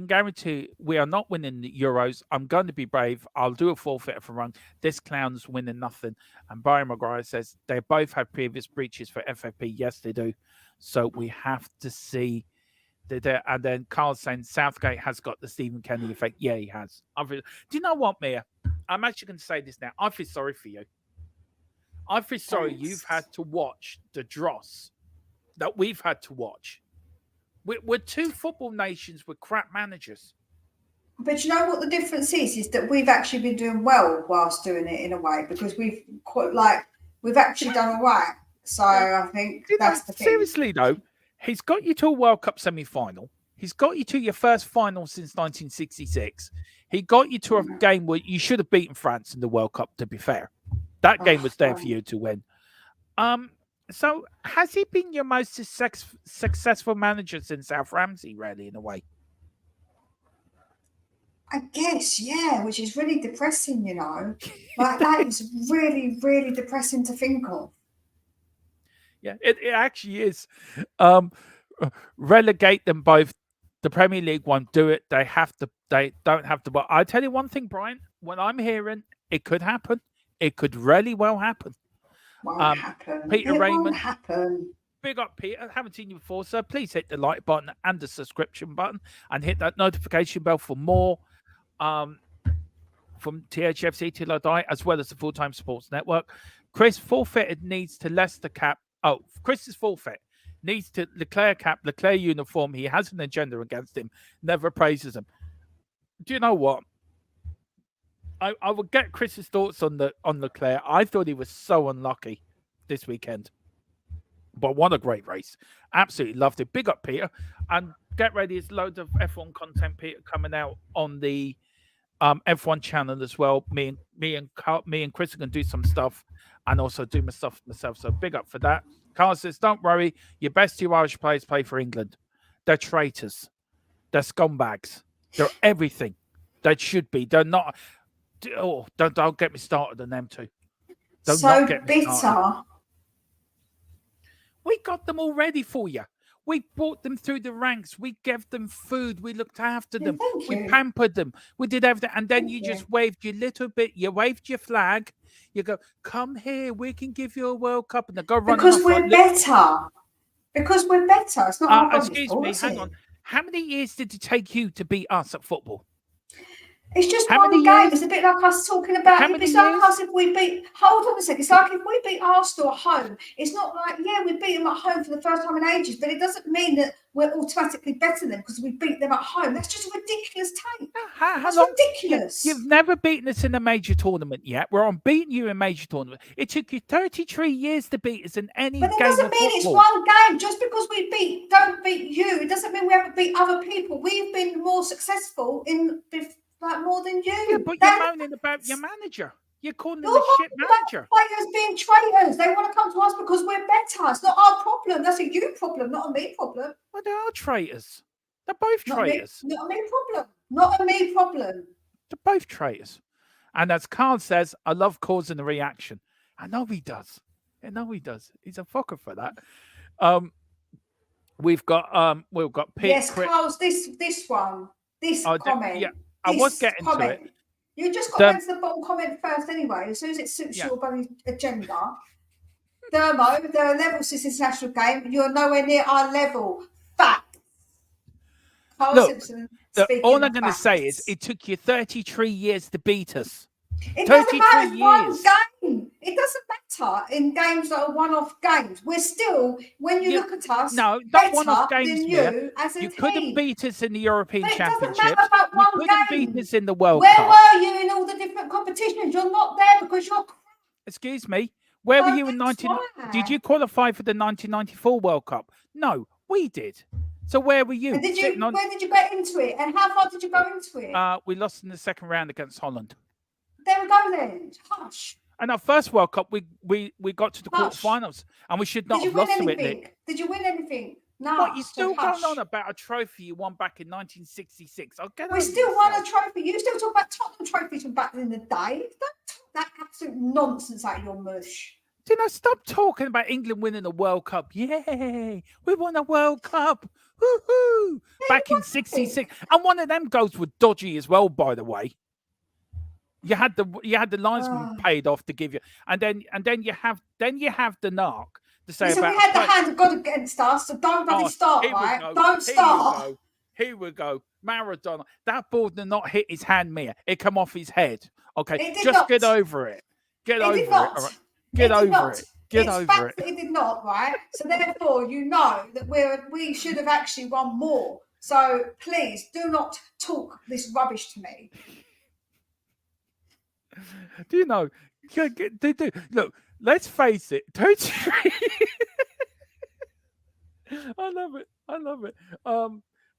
[SPEAKER 7] guarantee we are not winning the Euros. I'm going to be brave. I'll do a forfeit for run. This clown's winning nothing. And Brian Maguire says they both have previous breaches for FFP. Yes, they do. So we have to see. And then Carl's saying Southgate has got the Stephen Kenny effect. Yeah, he has. Do you know what, Mia? I'm actually going to say this now. I feel sorry for you. I feel sorry you've had to watch the dross that we've had to watch. We're 2 football nations with crap managers.
[SPEAKER 8] But you know what the difference is that we've actually been doing well whilst doing it in a way, because we've actually done all right. So I think that's the thing.
[SPEAKER 7] Seriously though, he's got you to a World Cup semi-final. He's got you to your first final since 1966. He got you to a game where you should have beaten France in the World Cup, to be fair. That game was there for you to win. So has he been your most successful manager since Alf Ramsey, really, in a way?
[SPEAKER 8] I guess, yeah, which is really depressing, you know. Like, that is really, really depressing to think of.
[SPEAKER 7] Yeah, it actually is. Relegate them both. The Premier League won't do it. They don't have to. But I tell you one thing, Brian, when I'm hearing it could happen, it could really well happen.
[SPEAKER 8] Won't happen.
[SPEAKER 7] Peter
[SPEAKER 8] it
[SPEAKER 7] Raymond.
[SPEAKER 8] Won't happen.
[SPEAKER 7] Big up, Peter. I haven't seen you before, so please hit the like button and the subscription button and hit that notification bell for more from THFC Till I Die, as well as the Full-Time Sports Network. Chris forfeited needs to Leicester cap. Oh, Chris is forfeit. Needs to Leclerc cap, Leclerc uniform. He has an agenda against him. Never praises him. Do you know what? I will get Chris's thoughts on Leclerc. I thought he was so unlucky this weekend. But what a great race. Absolutely loved it. Big up, Peter. And get ready. There's loads of F1 content, Peter, coming out on the F1 channel as well. Me and Chris are going to do some stuff and also do my stuff myself. So big up for that. Carl says, don't worry. Your best 2 Irish players play for England. They're traitors. They're scumbags. They're everything. They should be. They're not. Oh, don't get me started on them too.
[SPEAKER 8] So bitter.
[SPEAKER 7] We got them all ready for you. We brought them through the ranks. We gave them food. We looked after them. We pampered them. We did everything. And then you just waved your little bit. You waved your flag. You go, come here. We can give you a World Cup. And they go running.
[SPEAKER 8] Because we're better. Because we're better. It's not our
[SPEAKER 7] excuse me. Hang on. How many years did it take you to beat us at football?
[SPEAKER 8] It's just one game. It's a bit like us talking about. It's like us if we beat. Hold on a second. It's like if we beat Arsenal at home. It's not like we beat them at home for the first time in ages, but it doesn't mean that we're automatically better than them because we beat them at home. That's just a ridiculous take. That's ridiculous.
[SPEAKER 7] You've never beaten us in a major tournament yet. We're on beating you in major tournament. It took you 33 years to beat us in any game.
[SPEAKER 8] But it doesn't mean it's one game. Just because we don't beat you, it doesn't mean we haven't beat other people. We've been more successful in. Like more than you.
[SPEAKER 7] Yeah, but you're moaning about your manager. You're calling him a shit manager.
[SPEAKER 8] Players being traitors. They want to come to us because we're better. It's not our problem. That's a you problem, not a me problem.
[SPEAKER 7] Well, they are traitors. They're both traitors.
[SPEAKER 8] Not a me problem. Not a me problem.
[SPEAKER 7] They're both traitors. And as Carl says, I love causing a reaction. I know he does. I know he does. He's a fucker for that. We've got Pete.
[SPEAKER 8] Yes, Carl's this one. This comment.
[SPEAKER 7] Yeah. I was getting to it.
[SPEAKER 8] You just got to the bottom comment first anyway. As soon as it suits your bloody agenda. Dermo, there are levels to this international game. You're nowhere near our level. Fact. Carl
[SPEAKER 7] Look,
[SPEAKER 8] Simpson
[SPEAKER 7] look,
[SPEAKER 8] speaking
[SPEAKER 7] all
[SPEAKER 8] the
[SPEAKER 7] I'm going to say is
[SPEAKER 8] facts.
[SPEAKER 7] it took you 33 years to beat us.
[SPEAKER 8] It doesn't matter.
[SPEAKER 7] 33
[SPEAKER 8] It's one
[SPEAKER 7] years.
[SPEAKER 8] game. It doesn't matter in games that are one-off games. We're still, when you look at us,
[SPEAKER 7] No, not
[SPEAKER 8] better
[SPEAKER 7] one-off games,
[SPEAKER 8] than
[SPEAKER 7] Mia.
[SPEAKER 8] you as a
[SPEAKER 7] You
[SPEAKER 8] team.
[SPEAKER 7] couldn't beat us in the European
[SPEAKER 8] But it doesn't
[SPEAKER 7] Championships.
[SPEAKER 8] matter about
[SPEAKER 7] You
[SPEAKER 8] one
[SPEAKER 7] couldn't
[SPEAKER 8] game.
[SPEAKER 7] beat us in the World
[SPEAKER 8] Where
[SPEAKER 7] Cup.
[SPEAKER 8] were you in all the different competitions? You're not there because you're crap.
[SPEAKER 7] Excuse me. Where were
[SPEAKER 8] So
[SPEAKER 7] you in
[SPEAKER 8] that's
[SPEAKER 7] 19?
[SPEAKER 8] why.
[SPEAKER 7] Did you qualify for the 1994 World Cup? No, we did. So where were you?
[SPEAKER 8] And did you?
[SPEAKER 7] Sitting on,
[SPEAKER 8] Where did you get into it? And how far did you go into it?
[SPEAKER 7] we lost in the second round against Holland.
[SPEAKER 8] There we go then. Hush.
[SPEAKER 7] And our first World Cup, we got to the
[SPEAKER 8] Hush.
[SPEAKER 7] quarterfinals, and we should not
[SPEAKER 8] Did you
[SPEAKER 7] have
[SPEAKER 8] win
[SPEAKER 7] lost to it,
[SPEAKER 8] anything?
[SPEAKER 7] Nick.
[SPEAKER 8] Did you win anything? No.
[SPEAKER 7] What, you
[SPEAKER 8] so
[SPEAKER 7] still
[SPEAKER 8] hush.
[SPEAKER 7] going on about a trophy you won back in 1966? I'll get
[SPEAKER 8] We
[SPEAKER 7] over
[SPEAKER 8] still won a
[SPEAKER 7] yourself.
[SPEAKER 8] trophy. You still talk about Tottenham trophies from back in the day. Don't talk that absolute nonsense out of your mush.
[SPEAKER 7] Do you know, stop talking about England winning the World Cup. Yay! We won a World Cup. Woohoo! Back in '66. And one of them goals were dodgy as well, by the way. You had the linesman paid off to give you, and then you have the narc to say
[SPEAKER 8] Listen,
[SPEAKER 7] about
[SPEAKER 8] we had the hand of God against us, so don't bloody start,
[SPEAKER 7] here we
[SPEAKER 8] right?
[SPEAKER 7] go,
[SPEAKER 8] Don't start.
[SPEAKER 7] Here we go. Maradona. That ball did not hit his hand, Mia. It come off his head. Okay,
[SPEAKER 8] It did
[SPEAKER 7] just
[SPEAKER 8] not.
[SPEAKER 7] get over it. Get
[SPEAKER 8] It
[SPEAKER 7] over
[SPEAKER 8] did
[SPEAKER 7] it.
[SPEAKER 8] not.
[SPEAKER 7] All right? Get
[SPEAKER 8] It did
[SPEAKER 7] over
[SPEAKER 8] not.
[SPEAKER 7] it. Get
[SPEAKER 8] It's
[SPEAKER 7] over
[SPEAKER 8] fact
[SPEAKER 7] it.
[SPEAKER 8] that it did not, right? So therefore, you know that we should have actually won more. So please do not talk this rubbish to me.
[SPEAKER 7] Do you know? Look, let's face it. Don't you? I love it. I love it.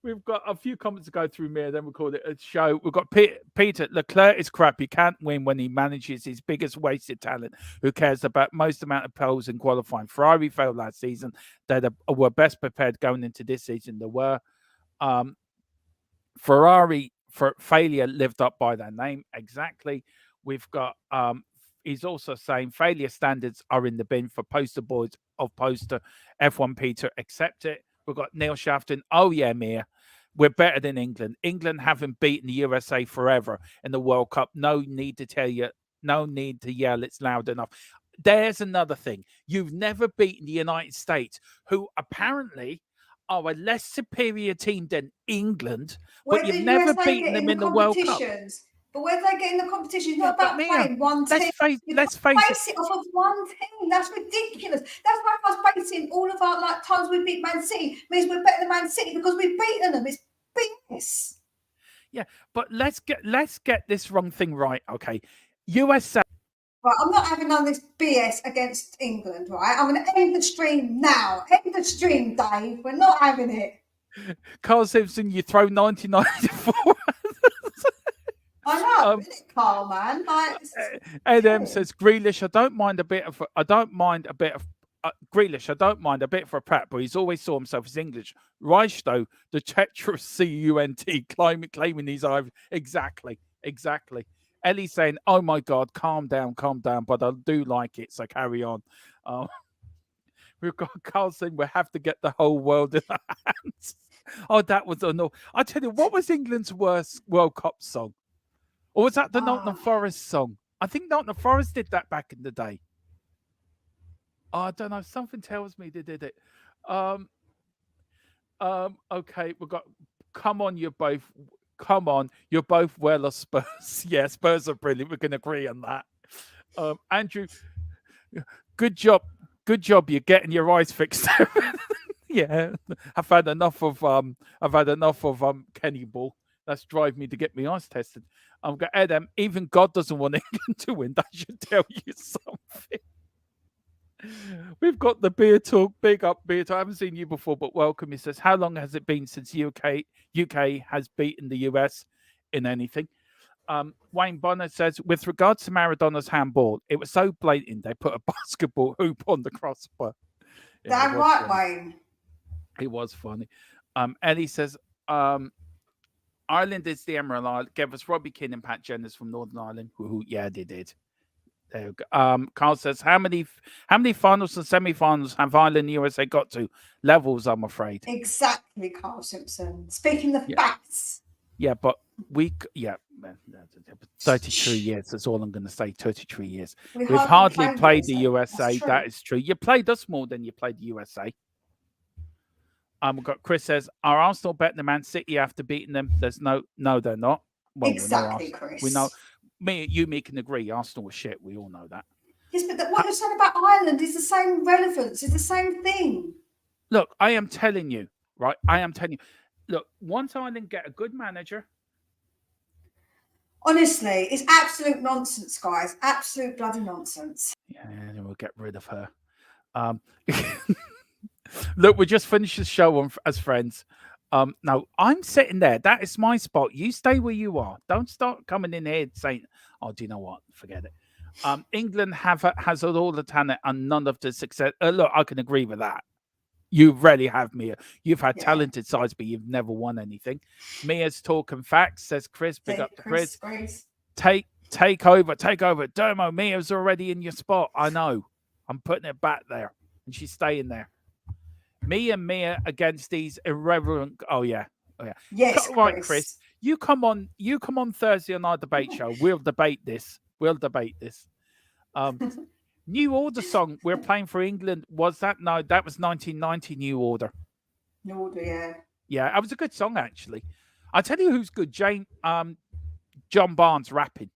[SPEAKER 7] We've got a few comments to go through, Mia, then we'll call it a show. We've got Peter. Leclerc is crap. He can't win when he manages his biggest wasted talent. Who cares about most amount of poles in qualifying? Ferrari failed last season. They were best prepared going into this season. They were. Ferrari for failure lived up by their name. Exactly. We've got he's also saying failure standards are in the bin for poster boys of poster. F1 Peter, accept it. We've got Neil Shafton. Oh yeah, Mia. We're better than England. England haven't beaten the USA forever in the World Cup. No need to tell you, no need to yell, it's loud enough. There's another thing. You've never beaten the United States, who apparently are a less superior team than England, but you've never beaten them in the World Cup.
[SPEAKER 8] But where do they get in the competition? It's not
[SPEAKER 7] but
[SPEAKER 8] about
[SPEAKER 7] Mia,
[SPEAKER 8] playing one team.
[SPEAKER 7] Let's face
[SPEAKER 8] it off of one team. That's ridiculous. That's why us basing all of our times we beat Man City means we're better than Man City because we've beaten them. It's BS.
[SPEAKER 7] Yeah, but let's get this wrong thing right. Okay, USA.
[SPEAKER 8] Right, I'm not having none of this BS against England. Right, I'm going to end the stream now. End the stream, Dave. We're not having it.
[SPEAKER 7] Carl Simpson, you throw 1994.
[SPEAKER 8] I know, isn't it, Carl, man?
[SPEAKER 7] Adam says Grealish. I don't mind a bit of Grealish. I don't mind a bit for a Pratt, but he's always saw himself as English. Reich, though, the Tetris CUNT claiming he's either exactly. Ellie's saying, "Oh my God, calm down, but I do like it, so carry on." We've got Carl saying we have to get the whole world in our hands. Oh, that was annoying. I tell you, what was England's worst World Cup song? Or was that the Nottingham Forest song? I think Nottingham Forest did that back in the day. Oh, I don't know. Something tells me they did it. Okay, we've got. Come on, you're both well of Spurs. Yeah, Spurs are brilliant. We can agree on that. Andrew, good job. You're getting your eyes fixed. Yeah, I've had enough of Kenny Ball. That's drive me to get my eyes tested. I've got Adam. Even God doesn't want England to win. That should tell you something. We've got the beer talk. Big up beer talk. I haven't seen you before, but welcome. He says, how long has it been since UK has beaten the US in anything? Wayne Bonner says, with regards to Maradona's handball, it was so blatant they put a basketball hoop on the crossbar. Yeah,
[SPEAKER 8] damn right,
[SPEAKER 7] funny.
[SPEAKER 8] Wayne.
[SPEAKER 7] It was funny. Ellie says, Ireland is the Emerald Isle. Gave us Robbie Keane and Pat Jennings from Northern Ireland. Who yeah, they did. There you go. Carl says, how many finals and semi-finals have Ireland and USA got to? Levels, I'm afraid.
[SPEAKER 8] Exactly, Carl Simpson. Speaking the facts.
[SPEAKER 7] Yeah, but 33 years. That's all I'm going to say. 33 years. We've hardly played the USA. That is true. You played us more than you played the USA. We've got Chris says, "Are Arsenal better than Man City after beating them?" There's no, they're not. Well,
[SPEAKER 8] Exactly,
[SPEAKER 7] we know
[SPEAKER 8] Chris.
[SPEAKER 7] We know. Me can agree. Arsenal was shit. We all know that.
[SPEAKER 8] Yes, but what you're saying about Ireland is the same relevance. It's the same thing.
[SPEAKER 7] Look, I am telling you, right? I am telling you. Look, once Ireland get a good manager,
[SPEAKER 8] Honestly, it's absolute nonsense, guys. Absolute bloody nonsense.
[SPEAKER 7] yeah, we'll get rid of her. Look, we just finished the show as friends. No, I'm sitting there. That is my spot. You stay where you are. Don't start coming in here saying, "Oh, do you know what? Forget it." England has all the talent and none of the success. Look, I can agree with that. You really have, Mia. You've had talented sides, but you've never won anything. Mia's talking facts, says Chris. Big up to Chris. Take over. Dermo, Mia's already in your spot. I know. I'm putting it back there, and she's staying there. Me and Mia against these irreverent. Oh yeah.
[SPEAKER 8] Yes,
[SPEAKER 7] right, Chris. You come on Thursday on our debate show. We'll debate this. New Order song we're playing for England. Was that? No, that was 1990 New Order.
[SPEAKER 8] New Order, yeah.
[SPEAKER 7] Yeah, that was a good song actually. I tell you who's good. John Barnes rapping.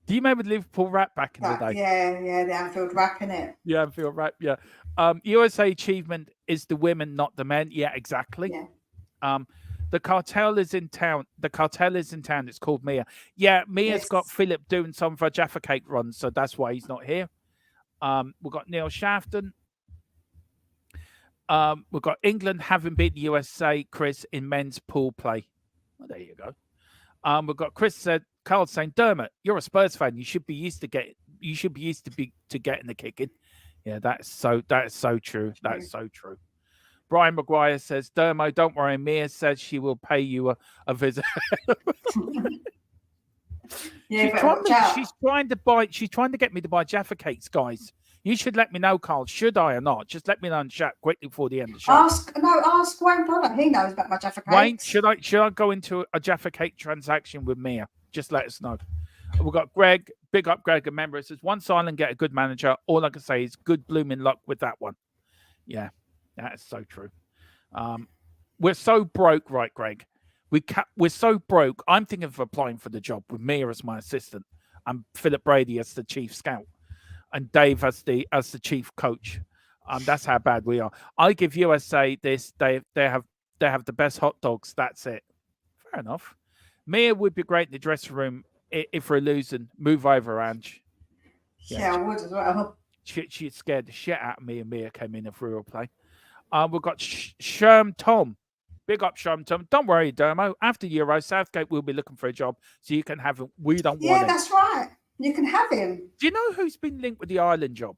[SPEAKER 7] Do you remember the Liverpool rap back in the day?
[SPEAKER 8] Yeah, the Anfield rap, innit?
[SPEAKER 7] Yeah, Anfield rap, yeah. USA achievement is the women, not the men. Yeah, exactly.
[SPEAKER 8] Yeah.
[SPEAKER 7] The cartel is in town. It's called Mia. Yeah, Mia's got Philip doing some of her Jaffa Cake runs, so that's why he's not here. We've got Neil Shafton. We've got England having beaten the USA, Chris, in men's pool play. Well, there you go. We've got Carl saying, Dermot, you're a Spurs fan. You should be used to getting the kicking. Yeah, that's so true. That's so true. Brian Maguire says, Dermo, don't worry. Mia says she will pay you a visit. She's trying to get me to buy Jaffa Cakes, guys. You should let me know, Carl. Should I or not? Just let me know in chat quickly before the end of the show.
[SPEAKER 8] Ask Wayne Pollard. He knows about my Jaffa Cakes.
[SPEAKER 7] Wayne, should I go into a Jaffa Cake transaction with Mia? Just let us know. We've got Greg. Big up, Greg, a member. It says, once Ireland get a good manager, all I can say is good blooming luck with that one. Yeah, that is so true. We're so broke, right, Greg? We're so broke. I'm thinking of applying for the job with Mia as my assistant and Philip Brady as the chief scout and Dave as the chief coach. That's how bad we are. I give USA this. They have the best hot dogs. That's it. Fair enough. Mia would be great in the dressing room if we're losing. Move over, Ange.
[SPEAKER 8] Yeah, I would as well.
[SPEAKER 7] She scared the shit out of me, and Mia came in if we were playing. We've got Sherm Tom. Big up, Sherm Tom. Don't worry, Dermo. After Euro, Southgate will be looking for a job, so you can have him. We don't want him.
[SPEAKER 8] Yeah, that's right. You can have him.
[SPEAKER 7] Do you know who's been linked with the Ireland job?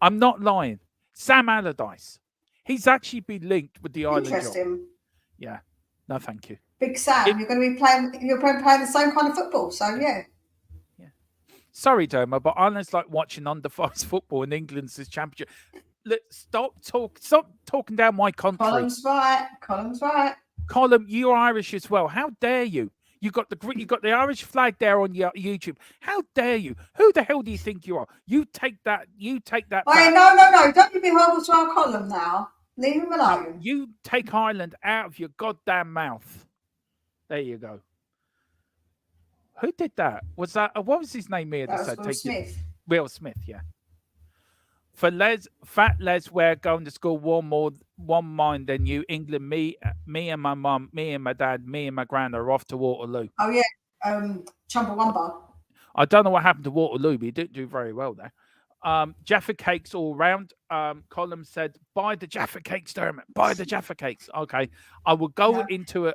[SPEAKER 7] I'm not lying. Sam Allardyce. He's actually been linked with the Ireland job.
[SPEAKER 8] Interesting.
[SPEAKER 7] Yeah. No, thank you.
[SPEAKER 8] Big Sam, you're going to be playing the same kind of football, so yeah.
[SPEAKER 7] Sorry, Dermo, but Ireland's like watching under-fives football and England's this championship. Stop talking down my country.
[SPEAKER 8] Column's right.
[SPEAKER 7] Colum, you're Irish as well. How dare you? You got the Irish flag there on your YouTube. How dare you? Who the hell do you think you are? You take that.
[SPEAKER 8] Wait, no. Don't you be horrible to our Colum now. Leave him alone.
[SPEAKER 7] You take Ireland out of your goddamn mouth. There you go. Who did that? Was that what was his name?
[SPEAKER 8] That was Will Smith.
[SPEAKER 7] Will Smith, yeah. For Fat Les, we're going to school one mind than you. England, me and my mum, me and my dad, me and my grand are off to Waterloo.
[SPEAKER 8] Oh yeah, Chumbawamba.
[SPEAKER 7] I don't know what happened to Waterloo, but he didn't do very well there. Jaffa Cakes all round. Colin said, "Buy the Jaffa Cakes, Dermot. Buy the Jaffa Cakes." Okay, I will go into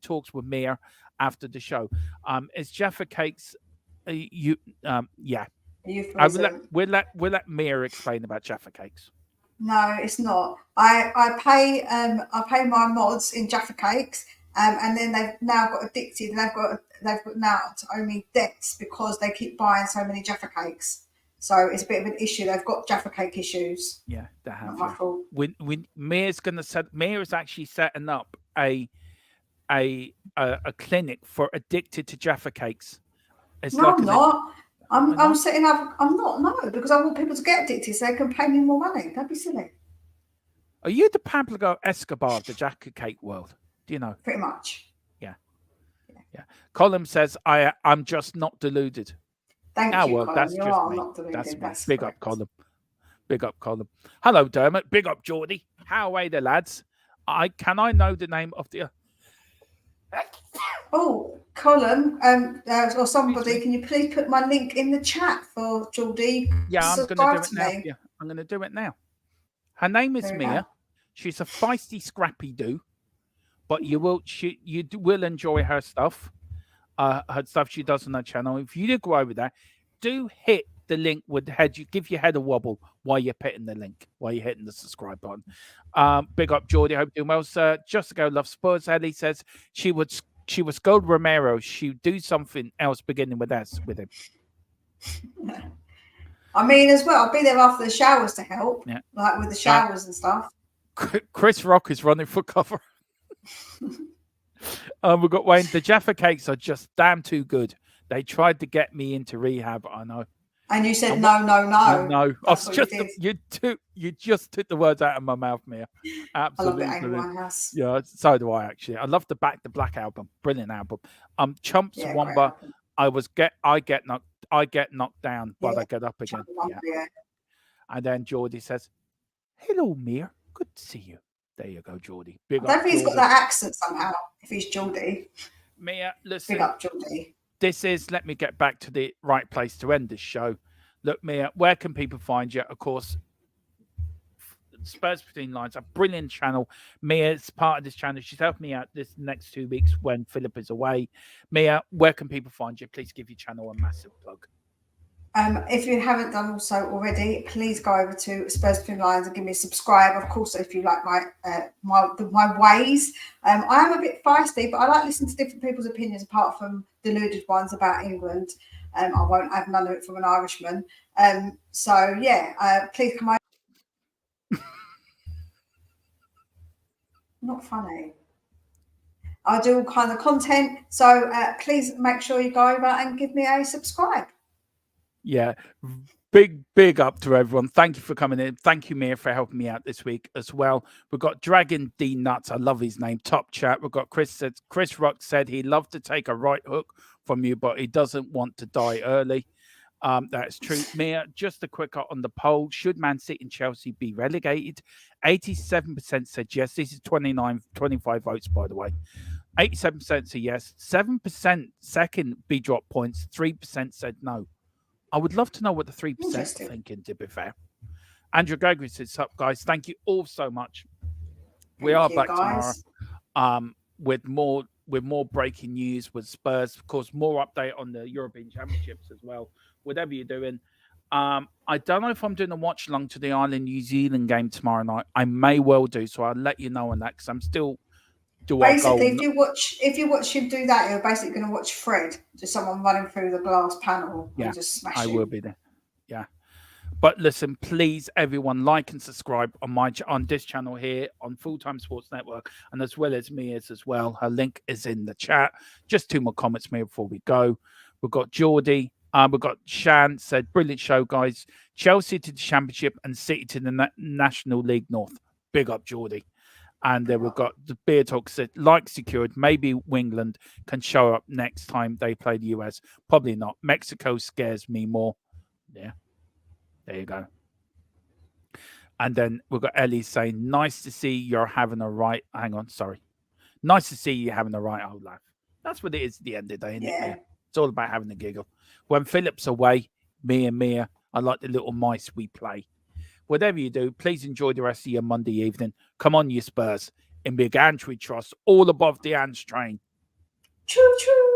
[SPEAKER 7] talks with Mia after the show. Is Jaffa Cakes? Yeah. We'll let Mia explain about Jaffa Cakes.
[SPEAKER 8] No, it's not. I pay my mods in Jaffa Cakes, and then they've now got addicted, and they've got now to owe me debts because they keep buying so many Jaffa Cakes. So it's a bit of an issue. They've got Jaffa Cake issues.
[SPEAKER 7] Yeah, they have.
[SPEAKER 8] Not my fault.
[SPEAKER 7] Mia is actually setting up a clinic for addicted to Jaffa Cakes.
[SPEAKER 8] I'm not. I'm setting up. I'm not. No, because I want people to get addicted so they can pay me more money. Don't be silly.
[SPEAKER 7] Are you the Pablo Escobar of the Jacket Cake world? Do you know?
[SPEAKER 8] Pretty much.
[SPEAKER 7] Yeah. Colin says, I'm just not deluded.
[SPEAKER 8] Thank you,
[SPEAKER 7] Well,
[SPEAKER 8] Colin.
[SPEAKER 7] that's
[SPEAKER 8] You
[SPEAKER 7] just
[SPEAKER 8] are
[SPEAKER 7] me.
[SPEAKER 8] not deluded.
[SPEAKER 7] That's me.
[SPEAKER 8] That's
[SPEAKER 7] Big
[SPEAKER 8] correct.
[SPEAKER 7] up, Colin. Big up, Colin. Hello, Dermot. Big up, Geordie. How are the lads? Can I know the name of the...
[SPEAKER 8] Oh, Colin, or somebody,
[SPEAKER 7] Excuse me.
[SPEAKER 8] can you please put my link in the chat for Geordie?
[SPEAKER 7] Yeah, I'm going to do it now. Yeah, I'm going to do it now. Her name is
[SPEAKER 8] There we
[SPEAKER 7] Mia.
[SPEAKER 8] go.
[SPEAKER 7] She's a feisty, scrappy do, but you will enjoy her stuff. Her stuff she does on her channel. If you do go over there, do hit the link with the head. You give your head a wobble while you're hitting the link, while you're hitting the subscribe button. Big up, Geordie. Hope you're doing well, sir. Just to go, love Spurs. Ellie says she would scold Romero. She'd do something else beginning with S with him.
[SPEAKER 8] I mean, as well, I'll be there after the showers to help,
[SPEAKER 7] Yeah.
[SPEAKER 8] like with the showers and stuff.
[SPEAKER 7] Chris Rock is running for cover. We've got Wayne. The Jaffa cakes are just damn too good. They tried to get me into rehab. I know.
[SPEAKER 8] And you said no.
[SPEAKER 7] No.
[SPEAKER 8] That's what
[SPEAKER 7] You just took the words out of my mouth, Mia. Absolutely.
[SPEAKER 8] I love it, Amy Winehouse.
[SPEAKER 7] Yeah, so do I actually. I love the Back the Black album. Brilliant album. Chumps
[SPEAKER 8] Yeah,
[SPEAKER 7] Wamba. I get knocked down, but I get up again.
[SPEAKER 8] Yeah.
[SPEAKER 7] And then Geordie says, "Hello, Mia. Good to see you." There you go, Geordie. Big
[SPEAKER 8] I don't
[SPEAKER 7] up,
[SPEAKER 8] think he's got
[SPEAKER 7] Geordie.
[SPEAKER 8] that accent somehow, if he's Geordie.
[SPEAKER 7] Mia, listen.
[SPEAKER 8] Big up, Geordie.
[SPEAKER 7] This is, let me get back to the right place to end this show. Look, Mia, where can people find you? Of course, Spurs Between Lines, a brilliant channel. Mia's part of this channel. She's helped me out this next 2 weeks when Philip is away. Mia, where can people find you? Please give your channel a massive plug.
[SPEAKER 8] If you haven't done so already, please go over to Spurs Between Lines and give me a subscribe. Of course, if you like my ways, I am a bit feisty, but I like listening to different people's opinions apart from deluded ones about England. I won't have none of it from an Irishman. So yeah, please come over. Not funny. I do all kinds of content, so please make sure you go over and give me a subscribe.
[SPEAKER 7] Yeah, big up to everyone. Thank you for coming in. Thank you, Mia, for helping me out this week as well. We've got Dragon D Nuts. I love his name. Top chat. We've got Chris Rock said he'd love to take a right hook from you, but he doesn't want to die early. That's true. Mia, just a quick on the poll. Should Man City and Chelsea be relegated? 87% said yes. This is 25 votes, by the way. 87% said yes. 7% second be drop points. 3% said no. I would love to know what the 3% are thinking, to be fair. Andrew Gregory says, up, guys. Thank you all so much. We are back tomorrow with more breaking news with Spurs. Of course, more update on the European Championships as well. Whatever you're doing. I don't know if I'm doing a watch along to the Ireland-New Zealand game tomorrow night. I may well do, so I'll let you know on that because I'm still...
[SPEAKER 8] Basically, if you watch him do that, you're basically going to watch Fred, just someone running through the glass panel and just smash him.
[SPEAKER 7] I will be there. Yeah. But listen, please, everyone, like and subscribe on this channel here on Full Time Sports Network, and as well as Mia's as well. Her link is in the chat. Just 2 more comments, Mia, before we go. We've got Geordie. We've got Shan said, brilliant show, guys. Chelsea to the Championship and City to the National League North. Big up, Geordie. And then we've got the Beer Talk said, like secured, maybe England can show up next time they play the US. Probably not. Mexico scares me more. Yeah. There you go. And then we've got Ellie saying, nice to see you're having a right. Hang on, sorry. Nice to see you having a right old laugh. That's what it is at the end of the day, isn't it? It's all about having a giggle. When Philip's away, me and Mia, I like the little mice we play. Whatever you do, please enjoy the rest of your Monday evening. Come on, you Spurs. In big Ant we trust, all above the Ants train.
[SPEAKER 8] Choo choo.